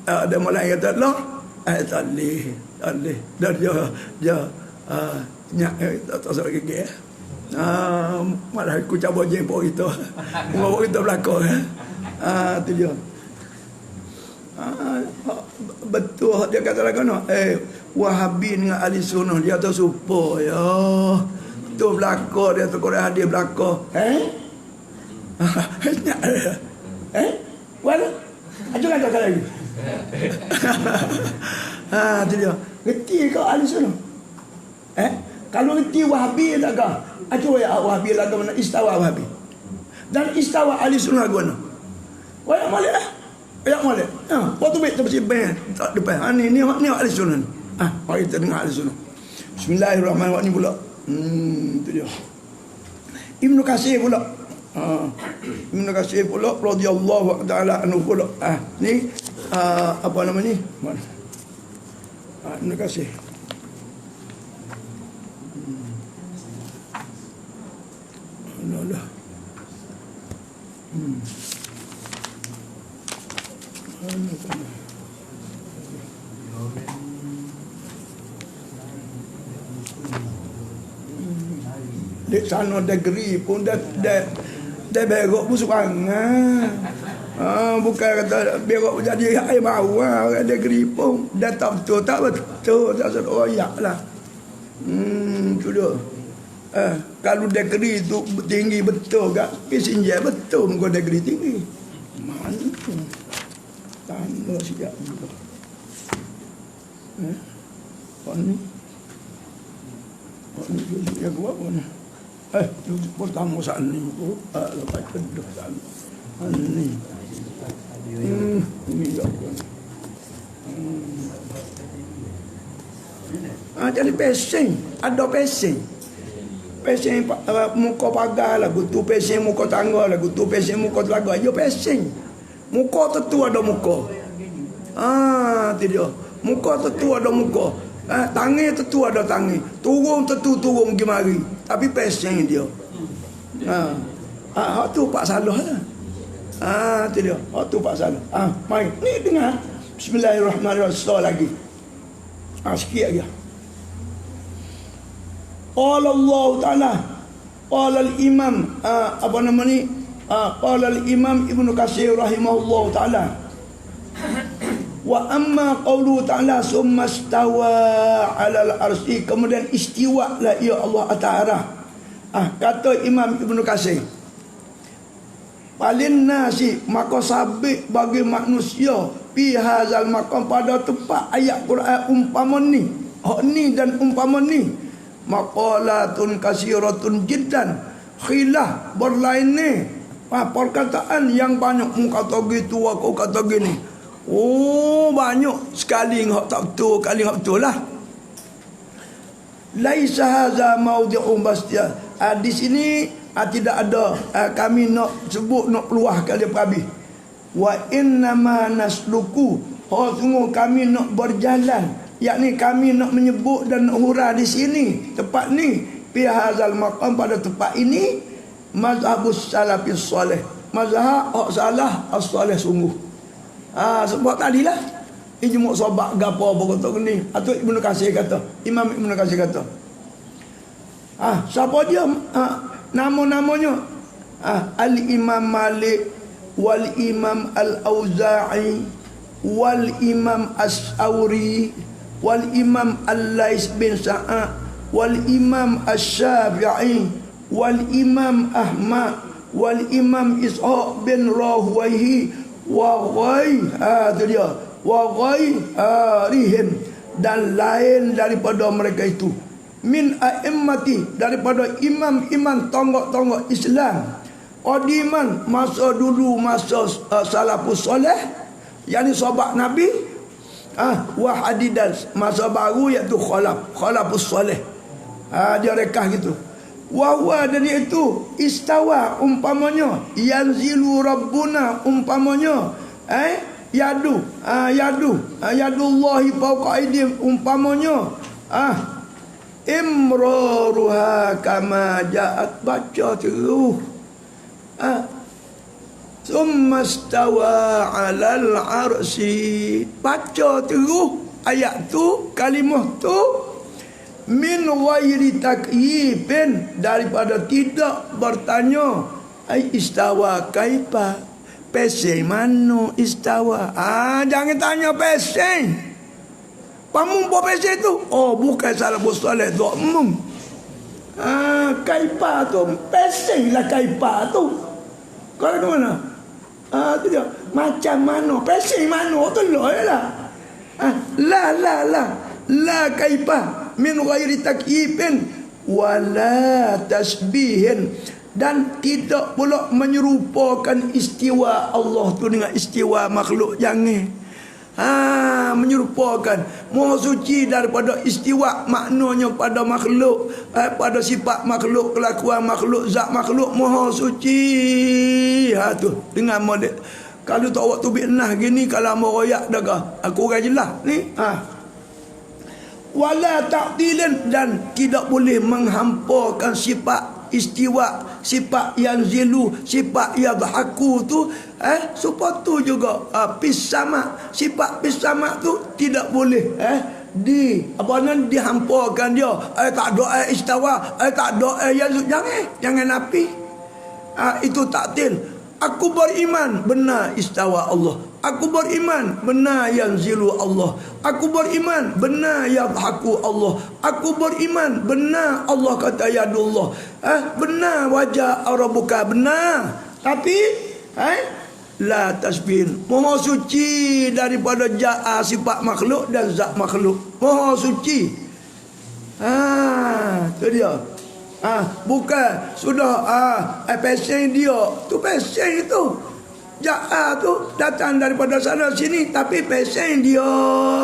Ada mulai kata lah. Tak boleh. Dan dia nyak tak salah gigi. Malah aku cabut jempol kita. Bawa kita belakang. Tu dia. Betul dia kata lagi no. Wahabi dengan ahli sunnah dia tu supo ya. Tu belakang dia tu Quran hadis belakang. Mana? Ajar kata lagi. Tu dia. Reti kau ahli sunnah. Kalau reti Wahabi tak kau? Ajar ya Wahabi lah mana istawa Wahabi. Dan istawa ahli sunnah guna. Wah molek Ayak molek. Waktu baik tu bersih banyak tak depan. Ni ahli sunnah. Mari kita dengar ahli sunnah. Bismillahirrahmanirrahim pula. Tu dia. Ibnu Katsir pula. Ibnu Katsir pula radhiyallahu taala anhu pula. Ni apa nama ni? Mana? Ibnu Katsir. Allah. Dek sana negeri pun dah berok pun serangan. Bukan kata berok jadi air bawah orang negeri pun dah tak betul tak royak lah. Tu dia. Kalau negeri tu tinggi betul kat Kisinjai betul muka negeri tinggi. Mana tu? Tanda siap juga. Apa ni? Apa ni dia buat apa ni? Pertama saat ni lepas kedua saat ni. Ini tak apa. Jadi pesing. Ada pesing. Pesing muka pagar lagu tu, pesing muka tangga lagu tu, pesing muka telaga. Ya pesing. Muka tentu ada muka. Tu dia. Muka tentu ada muka. Tangi tentu ada tangi. Turun tentu turun pergi mari. Tapi pesing dia. Hak tu pak salah lah. Tu dia. Hak tu pak salah. Mari. Ni dengar. Bismillahirrahmanirrahim lagi. Sikit lagi. Qala Allah Ta'ala. Qala al-imam apa nama ni? Qala al-imam Ibnu Katsir rahimahullah ta'ala. Wa amma qawlu ta'ala summa istawa 'alal arsy, kemudian istiwa lah ya Allah atas. Kata Imam Ibnu Katsir, paling nasi maka sabit bagi manusia fi hadzal maqam pada tempat ayat Quran umpama ni. Ni dan umpama ni maqalatun kasiratun jiddan, khilaf berlain ni. Perkataan yang banyak mu kata gitu, aku kata gini. Banyak sekali hak tak betul, kali hak betul lah. Laisa hadza mawdi'un bastia. Di sini tidak ada kami nak sebut nak keluarkan dia habis. Wa innama nasluku, sungguh kami nak berjalan, yakni kami nak menyebut dan nak hurah di sini tempat ni fi hadzal maqam, pada tempat ini mazhabus salafis soleh, mazhab hak salah as-soleh sungguh. Sebab tadilah ijmu' sahabat gapo apa kata ni atau Ibnu Katsir kata, Imam Ibnu Katsir kata. Siapa dia nama-namanya? Al-Imam Malik wal Imam Al-Auza'i wal Imam As-Sauri wal Imam Al-Lais bin Sa'ad wal Imam Asy-Syafi'i wal Imam Ahmad wal Imam Ishaq bin Rahwayhi wa ghairihim, dan lain daripada mereka itu, min a'immati, daripada imam-imam tonggak-tonggak Islam qadiman, masa dulu, masa salafus soleh, Yani sahabat Nabi wa hadidan masa baru iaitu khalafus soleh. Dia rekah gitu. Wa huwa dan itu istawa umpamanya yanzilu rabbuna umpamanya yadullahi fawqa aydihim umpamanya imraruha kama ja'at baca terus summa stawa 'alal 'arsy baca terus ayat tu kalimah tu min ghairi takyifin daripada tidak bertanya ai istawa kaifa pesing mano istawa. Jangan tanya pesing. Pamun po pesing tu. Oh, bukan salah boleh tu. Kaipa tu pesing lah kaipa tu. Kalau ke mana? Tu dia. Macam mano pesing mano tu lah. La kaipa min ghairi takyifin wala tasbihin. Dan tidak pula menyerupakan istiwa Allah tu dengan istiwa makhluk. Jangan menyerupakan. Maha suci daripada istiwa maknanya pada makhluk, pada sifat makhluk, kelakuan makhluk, zat makhluk. Maha suci. Tu dengan model. Kalau tak waktu binah gini, kalau mau royak dah kah? Aku orang jelas ni. Wala ta'tilin, dan tidak boleh menghampakan sifat istiwa, sifat yang zilu, sifat yang haku tu supaya tu juga pisama, sifat pisama tu tidak boleh dihampakan dia. Tak ada istawa, tak ada yang jangan napi. Itu taktil. Aku beriman benar istawa Allah. Aku beriman benar yang zilu Allah. Aku beriman benar yang haku Allah. Aku beriman benar Allah kata yadullah. Benar wajah rabbuka benar. Tapi la tasbih. Maha suci daripada ja'a sifat makhluk dan zat makhluk. Maha suci. Tu dia. Bukan sudah pesing dia. Tu pesing itu. Ja'a tu datang daripada sana sini, tapi pesing dia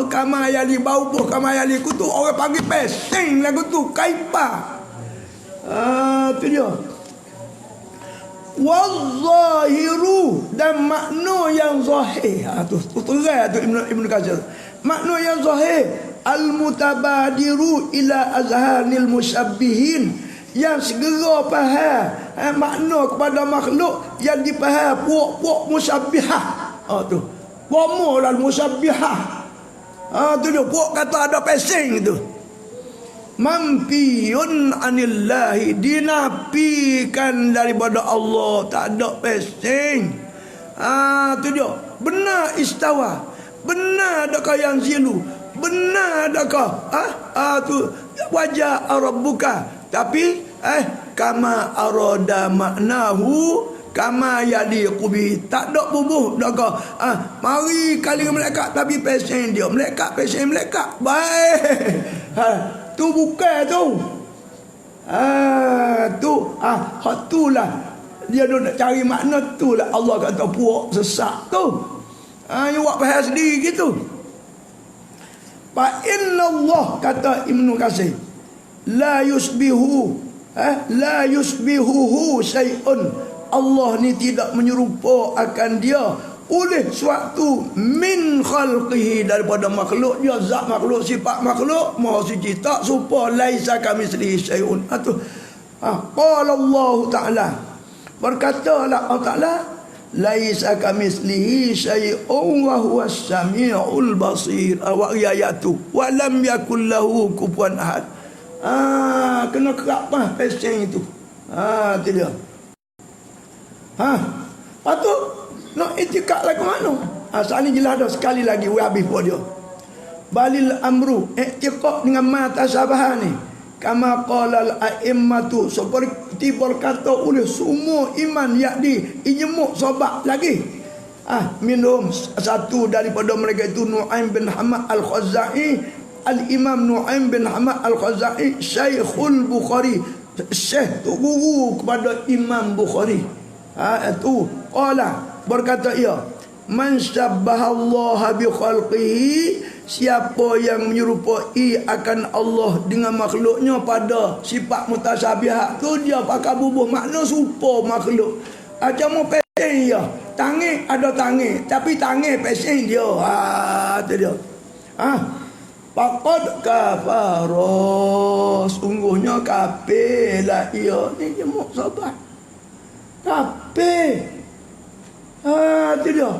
kama yali bau buh kama yali kutu orang panggil pesing lagu tu kaipa. Tu dia. Wazahiru, dan makna yang zahir. Tu terang tu Ibn Katsir. Makna yang zahir al-mutabadiru ila azhanil musabbihin, yang segera faham makna kepada makhluk yang dipaham puak-puak musabbihah. Tu wamul al-musabbihah. Tu dia puak kata ada pesing tu. Mampiyun anillahi, dinafikan daripada Allah, tak ada pesing. Tu dia. Benar istawa, benar adakah yang zilu, benar adakah tu wajah rabbuka. Tapi kama arada maknahu kama yaliqu bi, tak ada bubuh dak mari kali malaikat tapi pesing dia malaikat pesing malaikat baik. Tu bukan tu. Hak tulah dia nak cari makna tu lah. Allah kata puak sesak tu. You buat faham sendiri gitu. Fa inna Allah, kata Ibnu Katsir, la yusbihuhu syai'un. Allah ni tidak menyerupa akan dia oleh suatu min khalqihi, daripada makhluk dia, zat makhluk, sifat makhluk. Maha suci, tak serupa. Laisa kamitslihi syai'un. Qala Allah Ta'ala, berkatalah Allah Ta'ala, laisa kamitslihi syai'un wa huwas samiul basir. Ayat tu, wa lam yakul lahu kufuwan ahad. Kena kerap pesing itu. Tu dia. Patut nak itikad lah ke mana? Saat ni jelas dah, sekali lagi we habis buat dia. Balil amru, itikad dengan mata sabahan ni. Kama qala al-a'immatu, seperti berkata oleh semua iman yakni ijmu' sahabat lagi. Minum satu daripada mereka itu Nu'aim bin Hamad al-Khazai. Al-Imam Nu'aim bin Hamad al-Khazai Syekhul Bukhari, Syekh tu guru kepada Imam Bukhari. Itu qala, berkata ia, Man syabbahallaha bi khalqihi, siapa yang menyerupai akan Allah dengan makhluknya pada sifat mutasyabihat tu, dia pakai bubuh makna serupa makhluk. Macam pesen dia, tangan ada tangan, tapi tangan pesen dia. Tu dia. Faqad kafara, sungguhnya kafir lah ia. Ni jemuk sahabat. Kafir. Tu dia.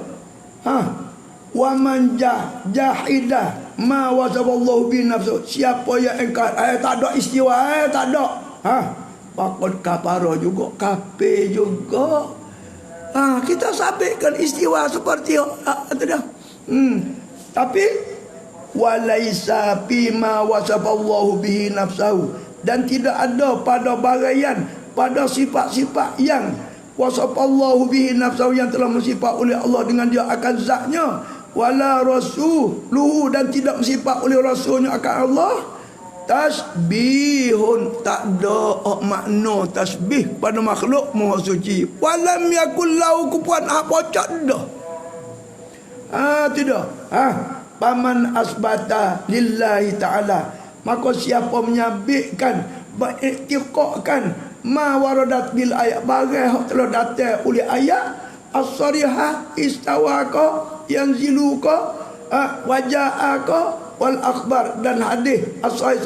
Wa man jahida ma wasaballahu bi nafsu, siapa yang engkar tak ada istiwa, tak ada, faqad kafara juga, kafir juga. Kita sabitkan istiwa seperti itu dah. Tapi walaisa bima wasaballahu bihi nafsahu, dan tidak ada pada barayan, pada sifat-sifat yang wasafallahu bihi nafsahu, yang telah bersifat oleh Allah dengan dia akan zatnya, wala rasuluhu, dan tidak bersifat oleh rasulnya akan Allah. Tasbihun, tak ada makna tasbih pada makhluk maha suci. Walam yakul lahu kufuwan ahad, tak ada. Tidak. Paman asbata lillahi ta'ala, maka siapa menyabitkan, beriktiqaqkan ma waradat bil ayat, barang telah datang oleh ayat as-sarihah, istawaka, yanziluka, waja'aka, wal akhbar, dan hadis as-sahih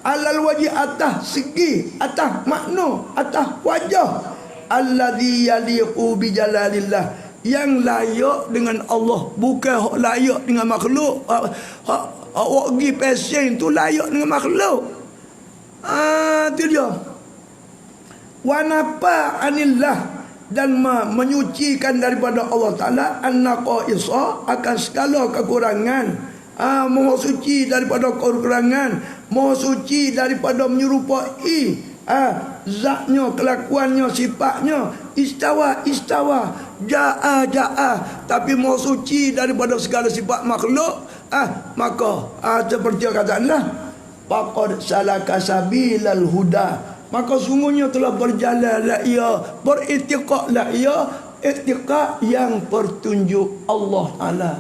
alal wajhi, atas segi, atas makna, atas wajah, alladhi yaliqu bi jalalillah, yang layak dengan Allah, bukan hak layak dengan makhluk. Awak pergi pesen tu layak dengan makhluk. Tu dia. Wa nafa anillah, dan menyucikan daripada Allah Ta'ala an-naqaisa, akan segala kekurangan. Maha suci daripada kekurangan, maha suci daripada menyerupai zatnya, kelakuannya, sifatnya. Istawa, ja'a, tapi maha suci daripada segala sifat makhluk. Maka seperti kataanlah, faqad salaka sabilal huda, maka sungguhnya telah berjalanlah ia, beritiqaqlah ia, itiqaq yang pertunjuk Allah Ta'ala.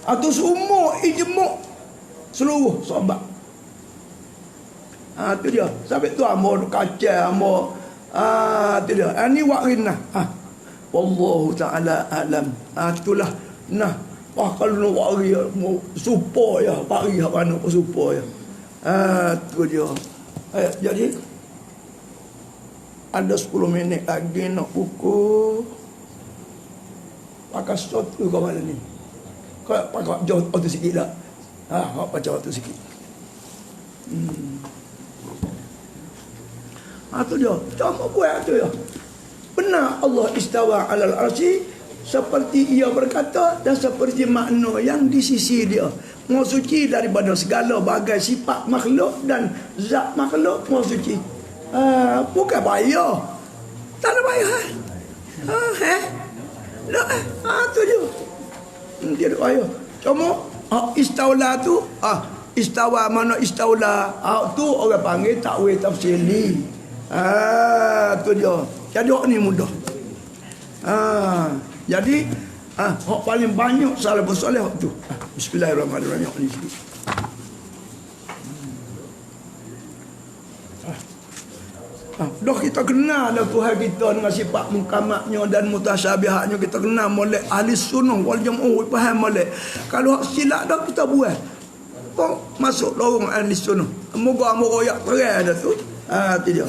Atau semua ijma' seluruh sahabat. Tu dia. Sampai tu amo kacau, amo tu dia. Ni waqinah. Wallahu ta'ala alam. Itulah. Nah, kalau nak wari supaya pari hak mana pun supaya. Tu dia. Jadi ada 10 minit lagi nak pukul. Pakai sesuatu kau mana ni? Kau pakai jauh waktu sikit tak? Kau pakai waktu sikit. Tu dia. Cuma buat tu ya. Benar Allah istawa alal arsy, seperti ia berkata dan seperti makna yang di sisi dia. Maha suci daripada segala bagai sifat makhluk dan zat makhluk, maha suci. Bukan payah. Tak ada payah. Tu dia. Dia ada payah. Cuma istawla tu, istawa mana istawla, tu orang panggil takwil tafsili. Tu dia. Jadi hak ni mudah. Jadi hak paling banyak salafus soleh hak tu. Bismillahirrahmanirrahim. Ni sikit. Dah kita kenal dah Tuhan kita dengan sifat mukamatnya dan mutasyabihatnya, kita kenal molek ahli sunnah wal jamaah, faham molek. Kalau hak silap dah kita buat. Kok masuk lorong ahli sunnah. Moga-moga royak terang dah tu. Tu dia.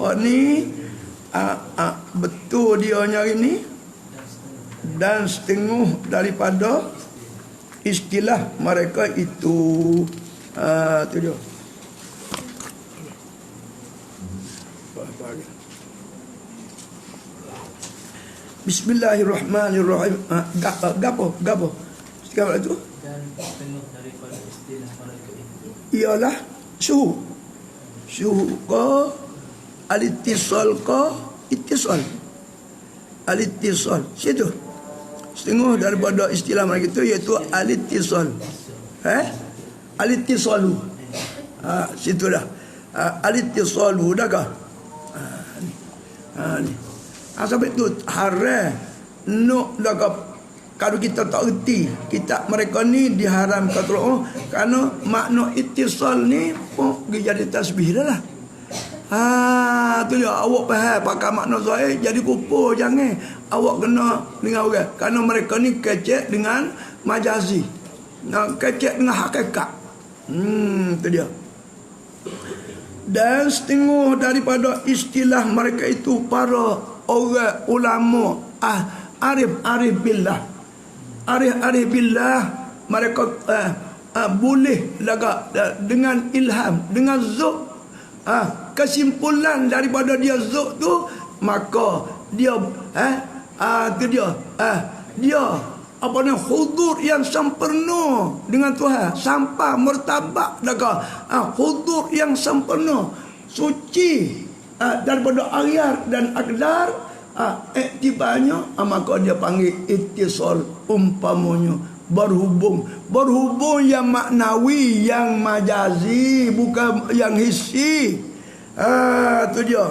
Hak ni betul dia nyari ni, dan setengah daripada istilah mereka itu. Tu dia. Bismillahirrahmanirrahim. Gapo? Sekarang itu. Dan setengah daripada istilah mereka itu ialah suhu. Suhu ko, al-ittisal ko, ittisal. Al-ittisal. Situ. Setengah daripada istilah mereka itu iaitu al-ittisal. Al-ittisalu. Situ dah. Al-ittisalu dah kah? Ni. Sampai tu haram nak dah kalau kita tak erti kitab mereka ni diharamkan Quran, kerana makna ittisal ni pun jadi tasbih dah lah. Tu dia awak faham pakai makna zahir jadi kupu, jangan awak kena dengan orang, kerana mereka ni kecek dengan majazi, kecek dengan hakikat. Tu dia. Dan setengah daripada istilah mereka itu para orang ulama arif billah. Arif billah mereka boleh lagak dengan ilham, dengan zuk, kesimpulan daripada dia zuk tu, maka dia dia apa ni hudur yang sempurna dengan Tuhan, sampai martabat lagak hudur yang sempurna, suci daripada aryar dan akdar. Iktibarnya maka dia panggil ittisal, umpamanya berhubung yang maknawi, yang majazi, bukan yang hissi. Tu dia,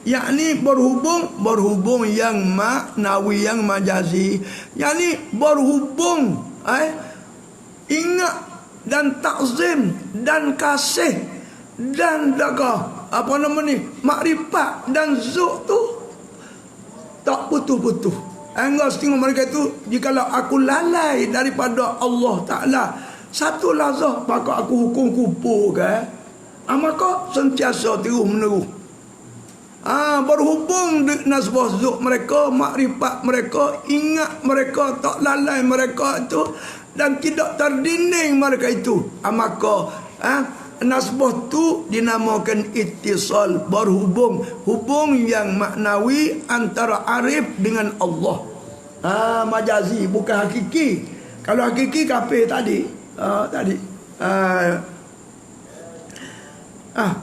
yakni berhubung yang maknawi, yang majazi, yakni berhubung ingat dan takzim dan kasih dan apa nama ni, makrifat dan zuk tu tak putus-putus. Enggak setengah mereka itu, jikalau aku lalai daripada Allah Ta'ala satu lazah, maka aku hukum kupu kan. Maka sentiasa terus menerus. Berhubung dengan sebuah zuk mereka, makrifat mereka, ingat mereka, tak lalai mereka itu, dan tidak terdinding mereka itu, maka nasbah tu dinamakan ittisal, berhubung, hubung yang maknawi antara arif dengan Allah. Majazi, bukan hakiki. Kalau hakiki kafir tadi.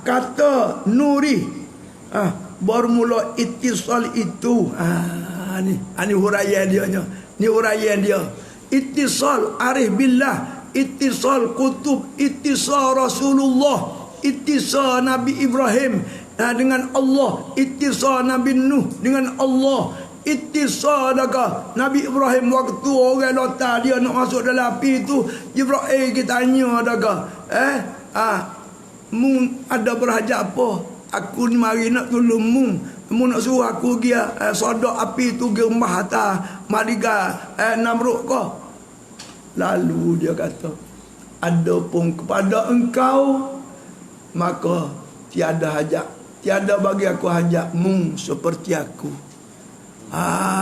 Kata nuri, bermula ittisal itu. Ni huraian dia nya. Ni huraian dia. Ittisal arif billah, ittisal kutub, ittisal Rasulullah, ittisal Nabi Ibrahim dengan Allah, ittisal Nabi Nuh dengan Allah, ittisal Nabi Ibrahim waktu orang lota dia nak masuk dalam api tu, Jibril kita tanya mu ada berhajat apa? Aku ni mari nak tolong mu. Mu nak suruh aku pergi sodok api tu, pergi rumah atas Madiga Namrud ke? Lalu dia kata, adapun kepada engkau maka tiada hajat, tiada bagi aku hajat mu seperti aku.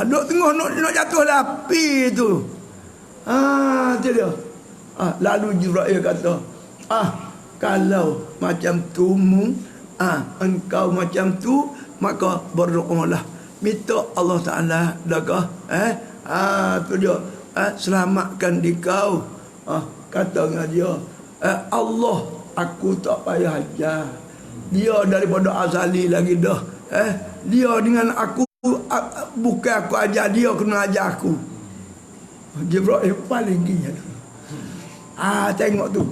Duk tengah nak jatuh dalam api tu. Tu dia. Lalu Jibril kata, kalau macam tu mu, engkau macam tu, maka berdoalah, minta Allah Ta'ala tu dia, selamatkan dikau. Kata dengan dia, Allah, aku tak payah ajar. Dia daripada azali lagi dah. Dia dengan aku, bukan aku ajar dia, kena ajar aku. Jibril paling gila. Tengok tu,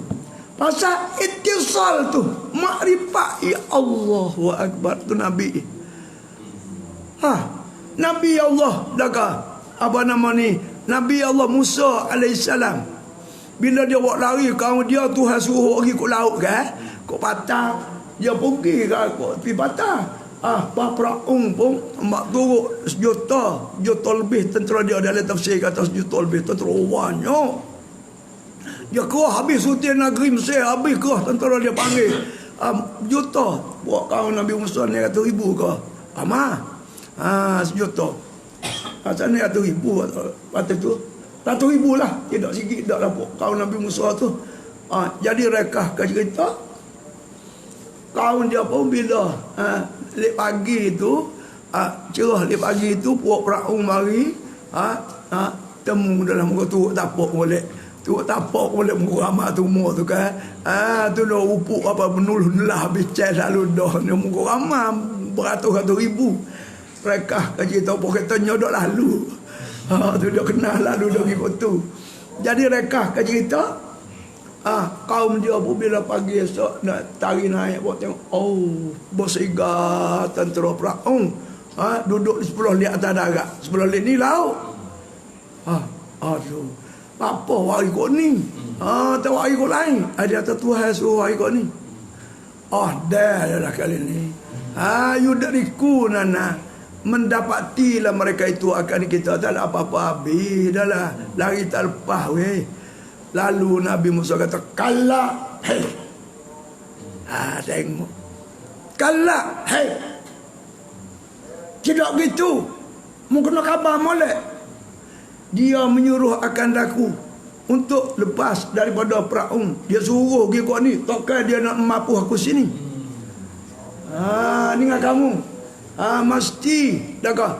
pasal ittisal tu, makrifat, ya Allahu Akbar tu Nabi. Nabi Allah apa nama ni, Nabi Allah Musa alaihissalam, bila dia buat lari, kaum dia Tuhan suruh pergi ke laut kan, ke patah, dia pergi ke tepi patah. Peraung pun mak turut sejuta lebih tentera dia. Dalam tafsir kata sejuta lebih tentera banyak. Dia kerah habis sutir negeri Mesir, habis kerah tentera dia panggil juta. Buat kaum Nabi Musa ni 100,000 ke? Sejuta. Macam ni 100,000. Lepas tu 100,000 lah, tidak sikit dah dapat kaum Nabi Musa tu. Jadi rekah ke cerita, kaum dia pun bila lep pagi tu, cerah lep pagi tu, puak peraung mari, temu dalam muka turut tapak molek. Turut tapak molek muka ramah tu umur tu kan. Tu dah upuk apa menuluh-nulah habis cah selalu dah. Ni muka ramah beratus-ratus ribu. Rekah ke cerita pokok tanya dah lalu. Tu dia kenal lalu dah ikut tu. Jadi rekah ke cerita, kaum dia pun bila pagi esok nak tarik naik buat tengok, bersigar tentera peraung, duduk di sebelah liat atas darat, sebelah liat ni laut. Aduh, apa wahai kau ni? Tak wahai kau lain. Ada kata Tuhan suruh wahai kau ni. Dah kali ni. Yudariku nana. Mendapatilah mereka itu akan kita. Tak ada apa-apa habis. Dah lah. Lari tak lepas weh. Lalu Nabi Musa kata, kalak. Hei. Tengok. Kalak. Hei. Tidak begitu. Mu kena khabar molek. Dia menyuruh akan daku untuk lepas daripada perahu. Dia suruh pergi kau ni. Takkan dia nak mampu aku sini. Ni dengan kamu. Mesti. Dakah.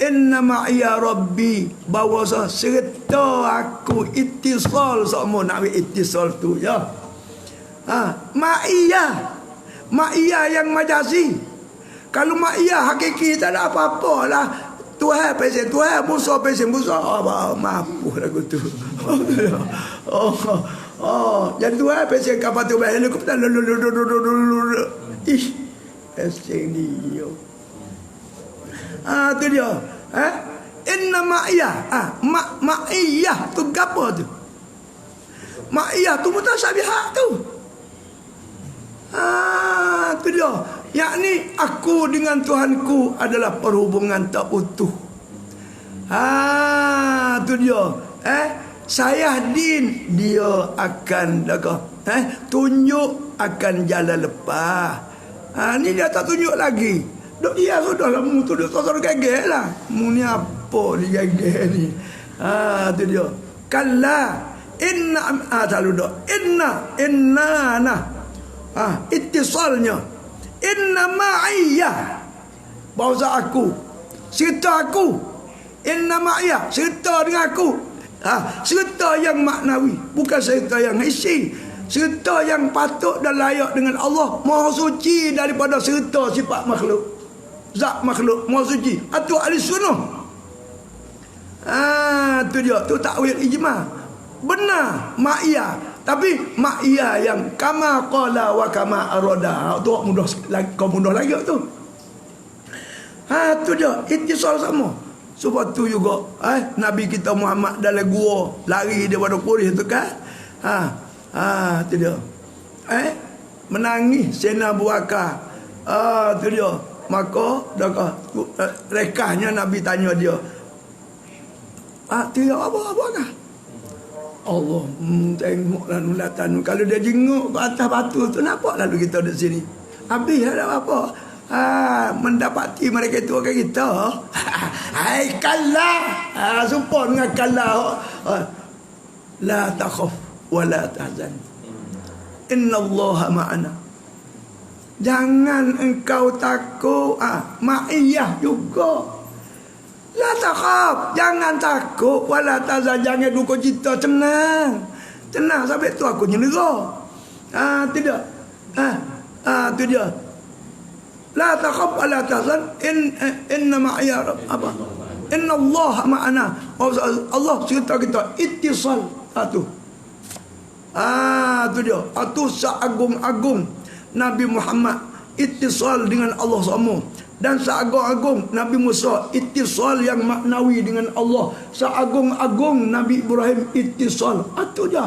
Inna ma'iya rabbi. Bahawa serta aku ittisal. Sama nak ittisal tu. Ya. Ma'iyah. Ma'iyah yang majazi. Kalau ma'iyah hakiki tak ada apa-apa lah. Tuhan pesen Tuhan, Musa pesen Musa. Mampu lagu tu. Jadi Tuhan pesen kapal tu helikopter. Pesen dia. Tu dia. Inna ma'iyah. Ma'iyah tu apa tu? Ma'iyah tu mutasabihat tu. Tu dia. Yakni aku dengan Tuhanku adalah perhubungan tak utuh. Tu dia. Saya din dia akan tunjuk akan jalan lepas. Ni dia tak tunjuk lagi. Dok dia sudah lah mu tu dok gegek lah. Mu ni apa dia gegek ni? Tu dia. Kalla inna selalu dok. Inna nah. Ittisalnya. Inna ma'iyah. Bahasa aku. Serta aku. Inna ma'iyah. Serta dengan aku. Serta yang maknawi. Bukan serta yang isi. Serta yang patut dan layak dengan Allah. Maha suci daripada serta sifat makhluk. Zat makhluk. Maha suci. Itu ahli sunnah. Tu dia. Tu takwil ijma'. Benar. Ma'iyah. Tapi ma'iyah yang kama qala wa kama arada. Tu mudah kau mudah lagi tu. Tu dia ittisal sama. Sebab tu juga Nabi kita Muhammad dalam gua lari daripada Quraisy tu kan. Tu dia. Menangis Sayyidina Abu Bakar. Tu dia. Maka rekahnya Nabi tanya dia. Dia apa kah? Allah tengoklah nulatan. Kalau dia jenguk ke atas batu tu, nampak lalu kita duduk sini. Habis ada apa? Mendapati mereka itu akan kita. Hai kalah. Sumpah dengan kalah. La takhaf wa la tahzan. Inna Allah ma'ana. Jangan engkau takut. Ma'iyah juga. La takhaf, jangan takut, wala tazan, jangan duka cita, tenang. Tenang sampai tu aku nyerah. Tidak. Tu dia. La takhaf wala tazan, inna ma'iya apa? Inna Allah ma'ana. Allah serta kita ittisal. Tu dia. Tu seagung-agung Nabi Muhammad ittisal dengan Allah sama. Dan seagung-agung Nabi Musa ittisal yang maknawi dengan Allah. Seagung-agung Nabi Ibrahim ittisal. Itu je.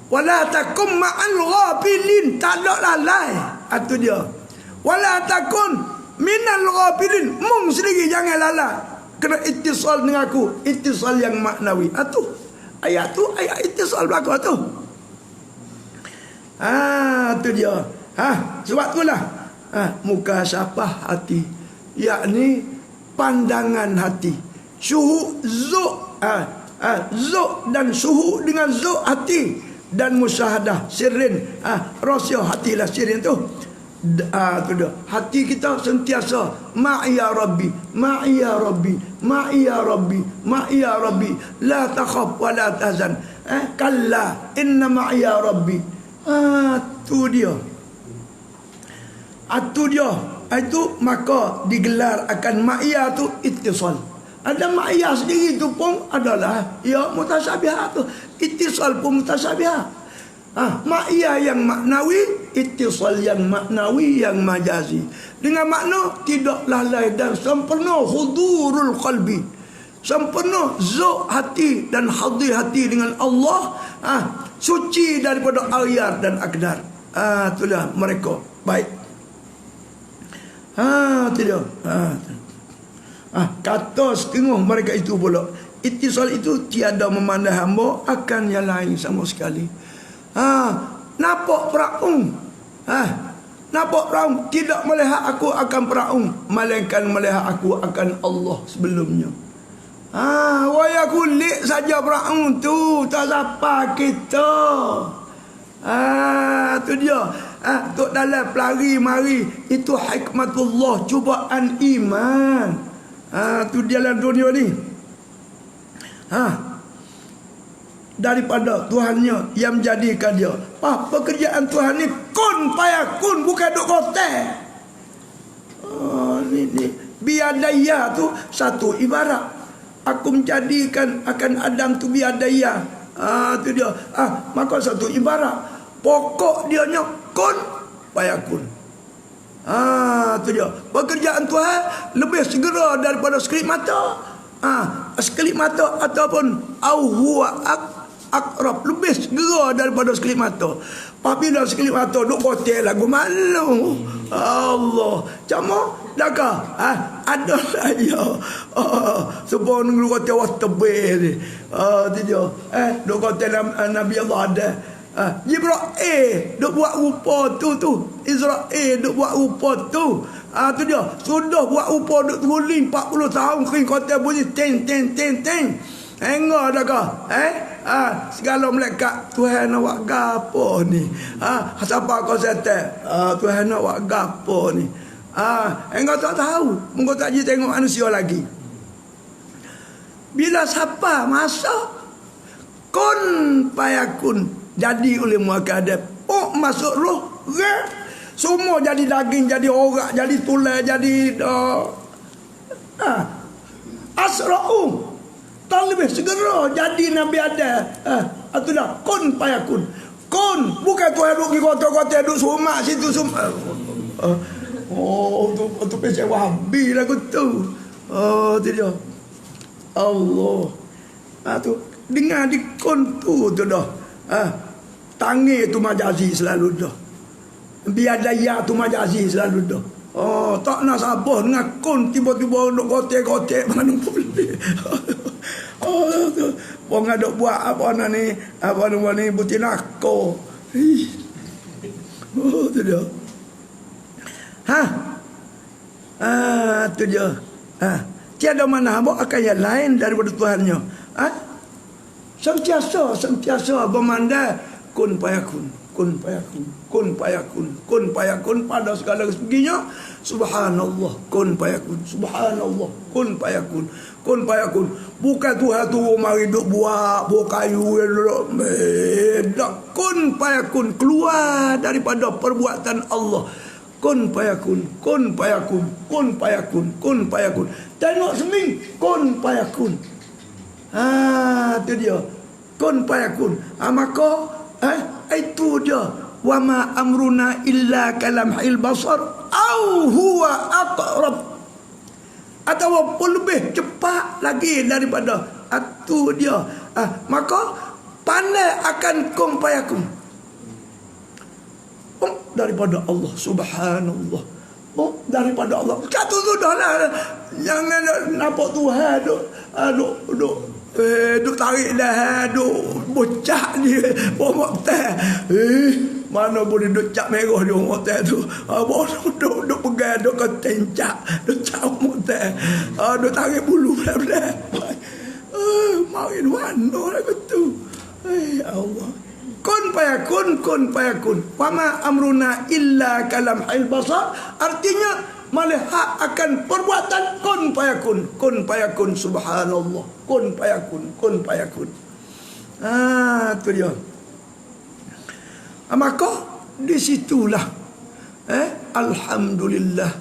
Wala takum ma'al ghafilin. Tak ada lalai. Itu dia. Wala takun minal ghafilin. Mung sendiri jangan lalai. Kena ittisal dengan aku. Ittisal yang maknawi. Itu. Ayat tu. Ayat ittisal belakang tu. Itu dia. Sebab itulah. Mukasyafah hati, yakni pandangan hati. Suhu zuk, zuk dan suhu dengan zuk hati, dan musyahadah sirin, rahsia hatilah sirin tu. Tu dia. Hati kita sentiasa ma'iya rabbi, ma'iya rabbi, ma'iya rabbi, ma'iya rabbi. La takhaf wa la tahzan. Kalla inna ma'iya rabbi. Tu dia. Itu dia. Itu maka digelar akan ma'iyah tu ittisal. Ada ma'iyah sendiri tu pun adalah mutasabihat tu. Ittisal pun mutasabihat. Ma'iyah yang maknawi, ittisal yang maknawi, yang majazi. Dengan makna tidak lalai dan sempurna hudurul qalbi. sempurna zuk hati dan hadir hati dengan Allah, suci daripada ayar dan akdar. Itulah mereka baik. Itu dia. Kata setengah mereka itu pula, ittisal itu tiada memandang hamba akan yang lain sama sekali. Nampak peraung, nampak peraung, tidak melihat aku akan peraung, melainkan melihat aku akan Allah sebelumnya. Waya kulit saja peraung tu, tak siapa kita. Tu dia. Tok dalam pelari mari, itu hikmatullah, cubaan iman. Tu dia dalam dunia ni. Daripada Tuhannya yang menjadikan dia. Pekerjaan Tuhan ni kun payakun, bukan duk kotek. Ni biadaya tu satu ibarat. Aku menjadikan akan Adam tu biadaya. Tu dia. Maka satu ibarat. Pokok dia nya kun payakun. Tu dia. Pekerjaan Tuhan lebih segera daripada sekelip mata. Sekelip mata ataupun au huwa akrab, lebih segera daripada sekelip mata. Apabila sekelip mata duk kotel lagu malu. Allah, cuma dakah ada saya sebab nunggu kotel waterbe ni. Tu dia. Duk kotel Nabi Allah ada. Jibril duk buat rupa tu. Israel duk buat rupa tu. Tu dia. Sudah buat rupa duk tuling 40 tahun kering kotel bunyi ting. Hingga dah kah? Segala malaikat, Tuhan nak buat gapo ni? Siapa kau setel? Tuhan nak buat gapo ni? Hingga tak tahu. Mungkin tak jadi tengok manusia lagi. Bila siapa masa kun payakun jadi oleh muakadab. Masuk roh, semua jadi daging, jadi orak, jadi tulang, jadi asra'u. Tak lebih segera jadi Nabi Adam. Itu dah kun payakun. Kun, bukan Tuhan duduk di kota-kota, duduk sumak situ sumak. Itu pesek Wahabi lah tu. Itu dia. Allah. Tu dengar di kun tu dah. Tangi tu majazi selalu dah. Biadaya tu majazi selalu dah. Tak nak sabar dengan kun tiba-tiba duk kotek-kotek mana boleh. Wong ada buat apa ni butin aku. Tu dia. Tu dia. Tiada mana hamba akan yang lain daripada Tuhannya. Sentiasa bermandai kun payakun pada segala seginya. Subhanallah kun payakun. Subhanallah kun payakun. Bukan Tuhan tu mari duk buat kayu tak. Kun payakun, keluar daripada perbuatan Allah. Kun payakun. Tengok seming kun payakun. Tu dia. Kun payakun. Maka itu dia. Wa ma amruna illa kalamhil basar au huwa aqrab. Ataupun lebih cepat lagi daripada itu dia. Maka pandai akan kun payakun. Daripada Allah subhanallah. Daripada Allah. Kata sudahlah. Jangan nampak Tuhan duk tarik dah, duk bocah dia, bawa teh. Mana boleh duk cap merah dia bawa teh tu. Duk pegang, duk ketencak, duk cap teh. Duk tarik bulu belah-belah. Mari mana lah tu. Allah. Kun payakun. Wa ma amruna illa kalamhil basar. Artinya melihat akan perbuatan kun payakun. Subhanallah. Kun payakun. Tu dia. Maka disitulah Alhamdulillah.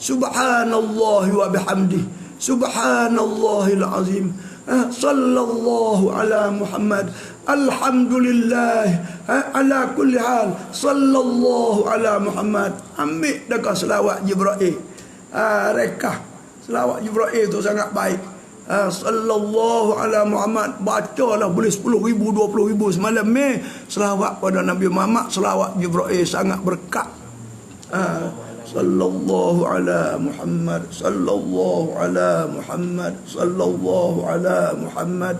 Subhanallah wa bihamdih. Subhanallahil azim. Sallallahu ala Muhammad. Alhamdulillah ala kulli hal. Sallallahu ala Muhammad. Ambil dekat selawat Jibril. Rekah Selawat Jibril tu sangat baik. Sallallahu ala Muhammad. Bacalah boleh 10,000, 20,000 semalam ni. Selawat pada Nabi Muhammad, selawat Jibril sangat berkat. Sallallahu ala Muhammad, sallallahu ala Muhammad, sallallahu ala Muhammad.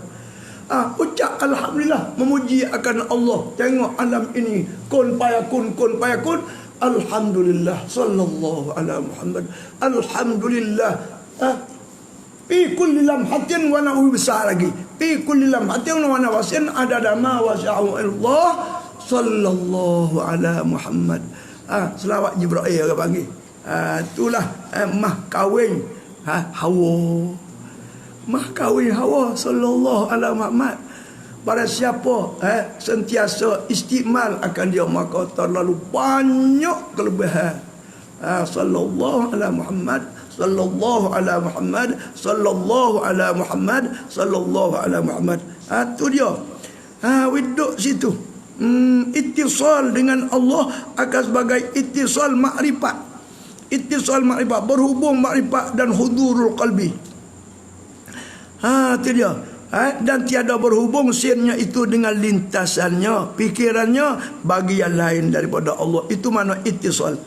Ucap alhamdulillah, memuji akan Allah. Tengok alam ini kun payakun, kun payakun. Alhamdulillah, sallallahu ala Muhammad. Alhamdulillah. Fi kulli lamhatin wa nawi besar lagi. Fi kulli lamhatin wa nawasin adada ma wasa'u Allah. Sallallahu ala Muhammad. Selawat Jibril orang panggil. Itulah mah kahwin Hawa. Mah kahwin Hawa sallallahu ala Muhammad. Pada siapa sentiasa istimal akan dia, maka terlalu banyak kelebihan. Sallallahu ala Muhammad, sallallahu ala Muhammad, sallallahu ala Muhammad, sallallahu ala Muhammad. Tu dia. Duduk situ. Ittisal dengan Allah akan sebagai ittisal makrifat. Ittisal makrifat, berhubung makrifat dan hudurul qalbi. Itu dia. Dan tiada berhubung sinnya itu dengan lintasannya, fikirannya bagi yang lain daripada Allah. Itu makna ittisal.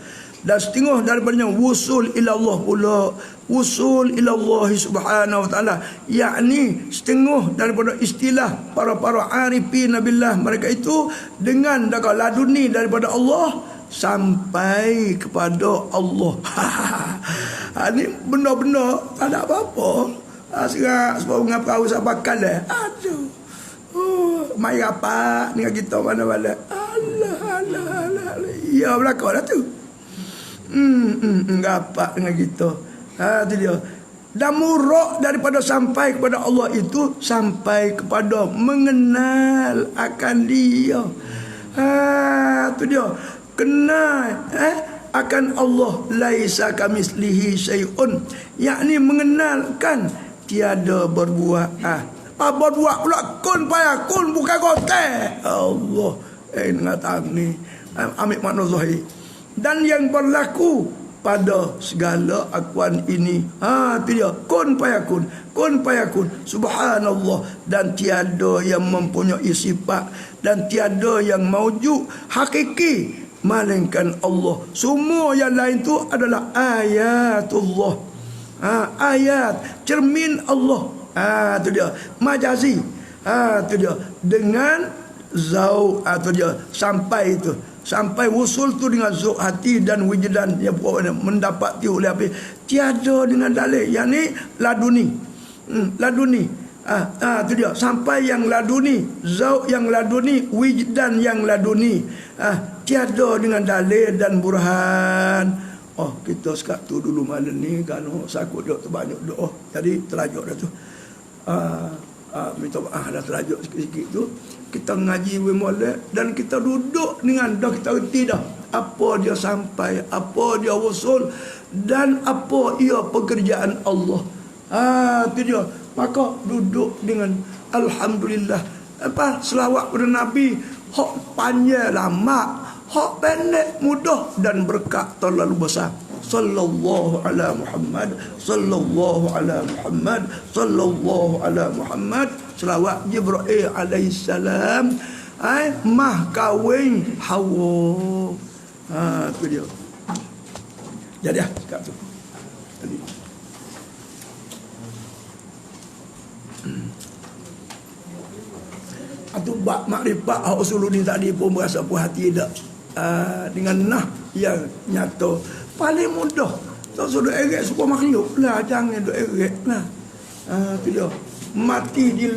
Dan setengah daripadanya wusul ila Allah pula. Wusul ila Allah subhanahu wa ta'ala, yakni setengah daripada istilah para arifin billah, mereka itu dengan laduni daripada Allah sampai kepada Allah. Ini benda-benda tak ada apa-apa. Sekarang sebab ngapa usah bakal aduh. Mai apa dengan kita mana-mana. Allah. Ya belakang dah tu. Ngapa dengan kita. Itu dia. Dan murak daripada sampai kepada Allah itu sampai kepada mengenal akan dia. Itu dia. Kenal akan Allah, laisa kamislihi syai'un, yakni mengenalkan tiada berbuat. Berbuat pula kun payakun, bukan kotak. Allah ngatang ni ambil makna zahir. Dan yang berlaku pada segala akuan ini, itu dia, kun payakun, subhanallah. Dan tiada yang mempunyai sifat dan tiada yang maujud hakiki melainkan Allah. Semua yang lain tu adalah ayatullah. Ayat cermin Allah. Itu dia, majazi. Itu dia, dengan zau. Itu dia, sampai itu, sampai wusul tu dengan zuk hati dan wujdan yang mendapati oleh apa? Tiada dengan dalil. Yang ni laduni. Laduni. Itu dia, sampai yang laduni, zauq yang laduni, wujdan yang laduni. Tiada dengan dalil dan burhan. Kita sekat tu dulu malam ni kan sakut dok terbanyak doa. Jadi terajuk dah tu. Minta maaf dah terajuk sikit-sikit tu. Kita ngaji molek dan kita duduk dengan dah, kita reti dah apa dia sampai, apa dia usul dan apa ia pekerjaan Allah. Itu dia. Maka duduk dengan alhamdulillah. Selawat pada Nabi, hak panjang lama, hak pendek mudah dan berkat terlalu besar. Sallallahu ala Muhammad, sallallahu ala Muhammad, sallallahu ala Muhammad. Selawat Jibril alaihissalam, mah kahwin Hawa. Itu dia. Jadi sekat tu. Tadi. Itu bab makrifat Usuluddin tadi pun berasa puas hati dak. Dengan nah yang nyata paling mudah. Tak suruh eret semua makhluk lah, jangan duk eret lah. Itu dia. Mati di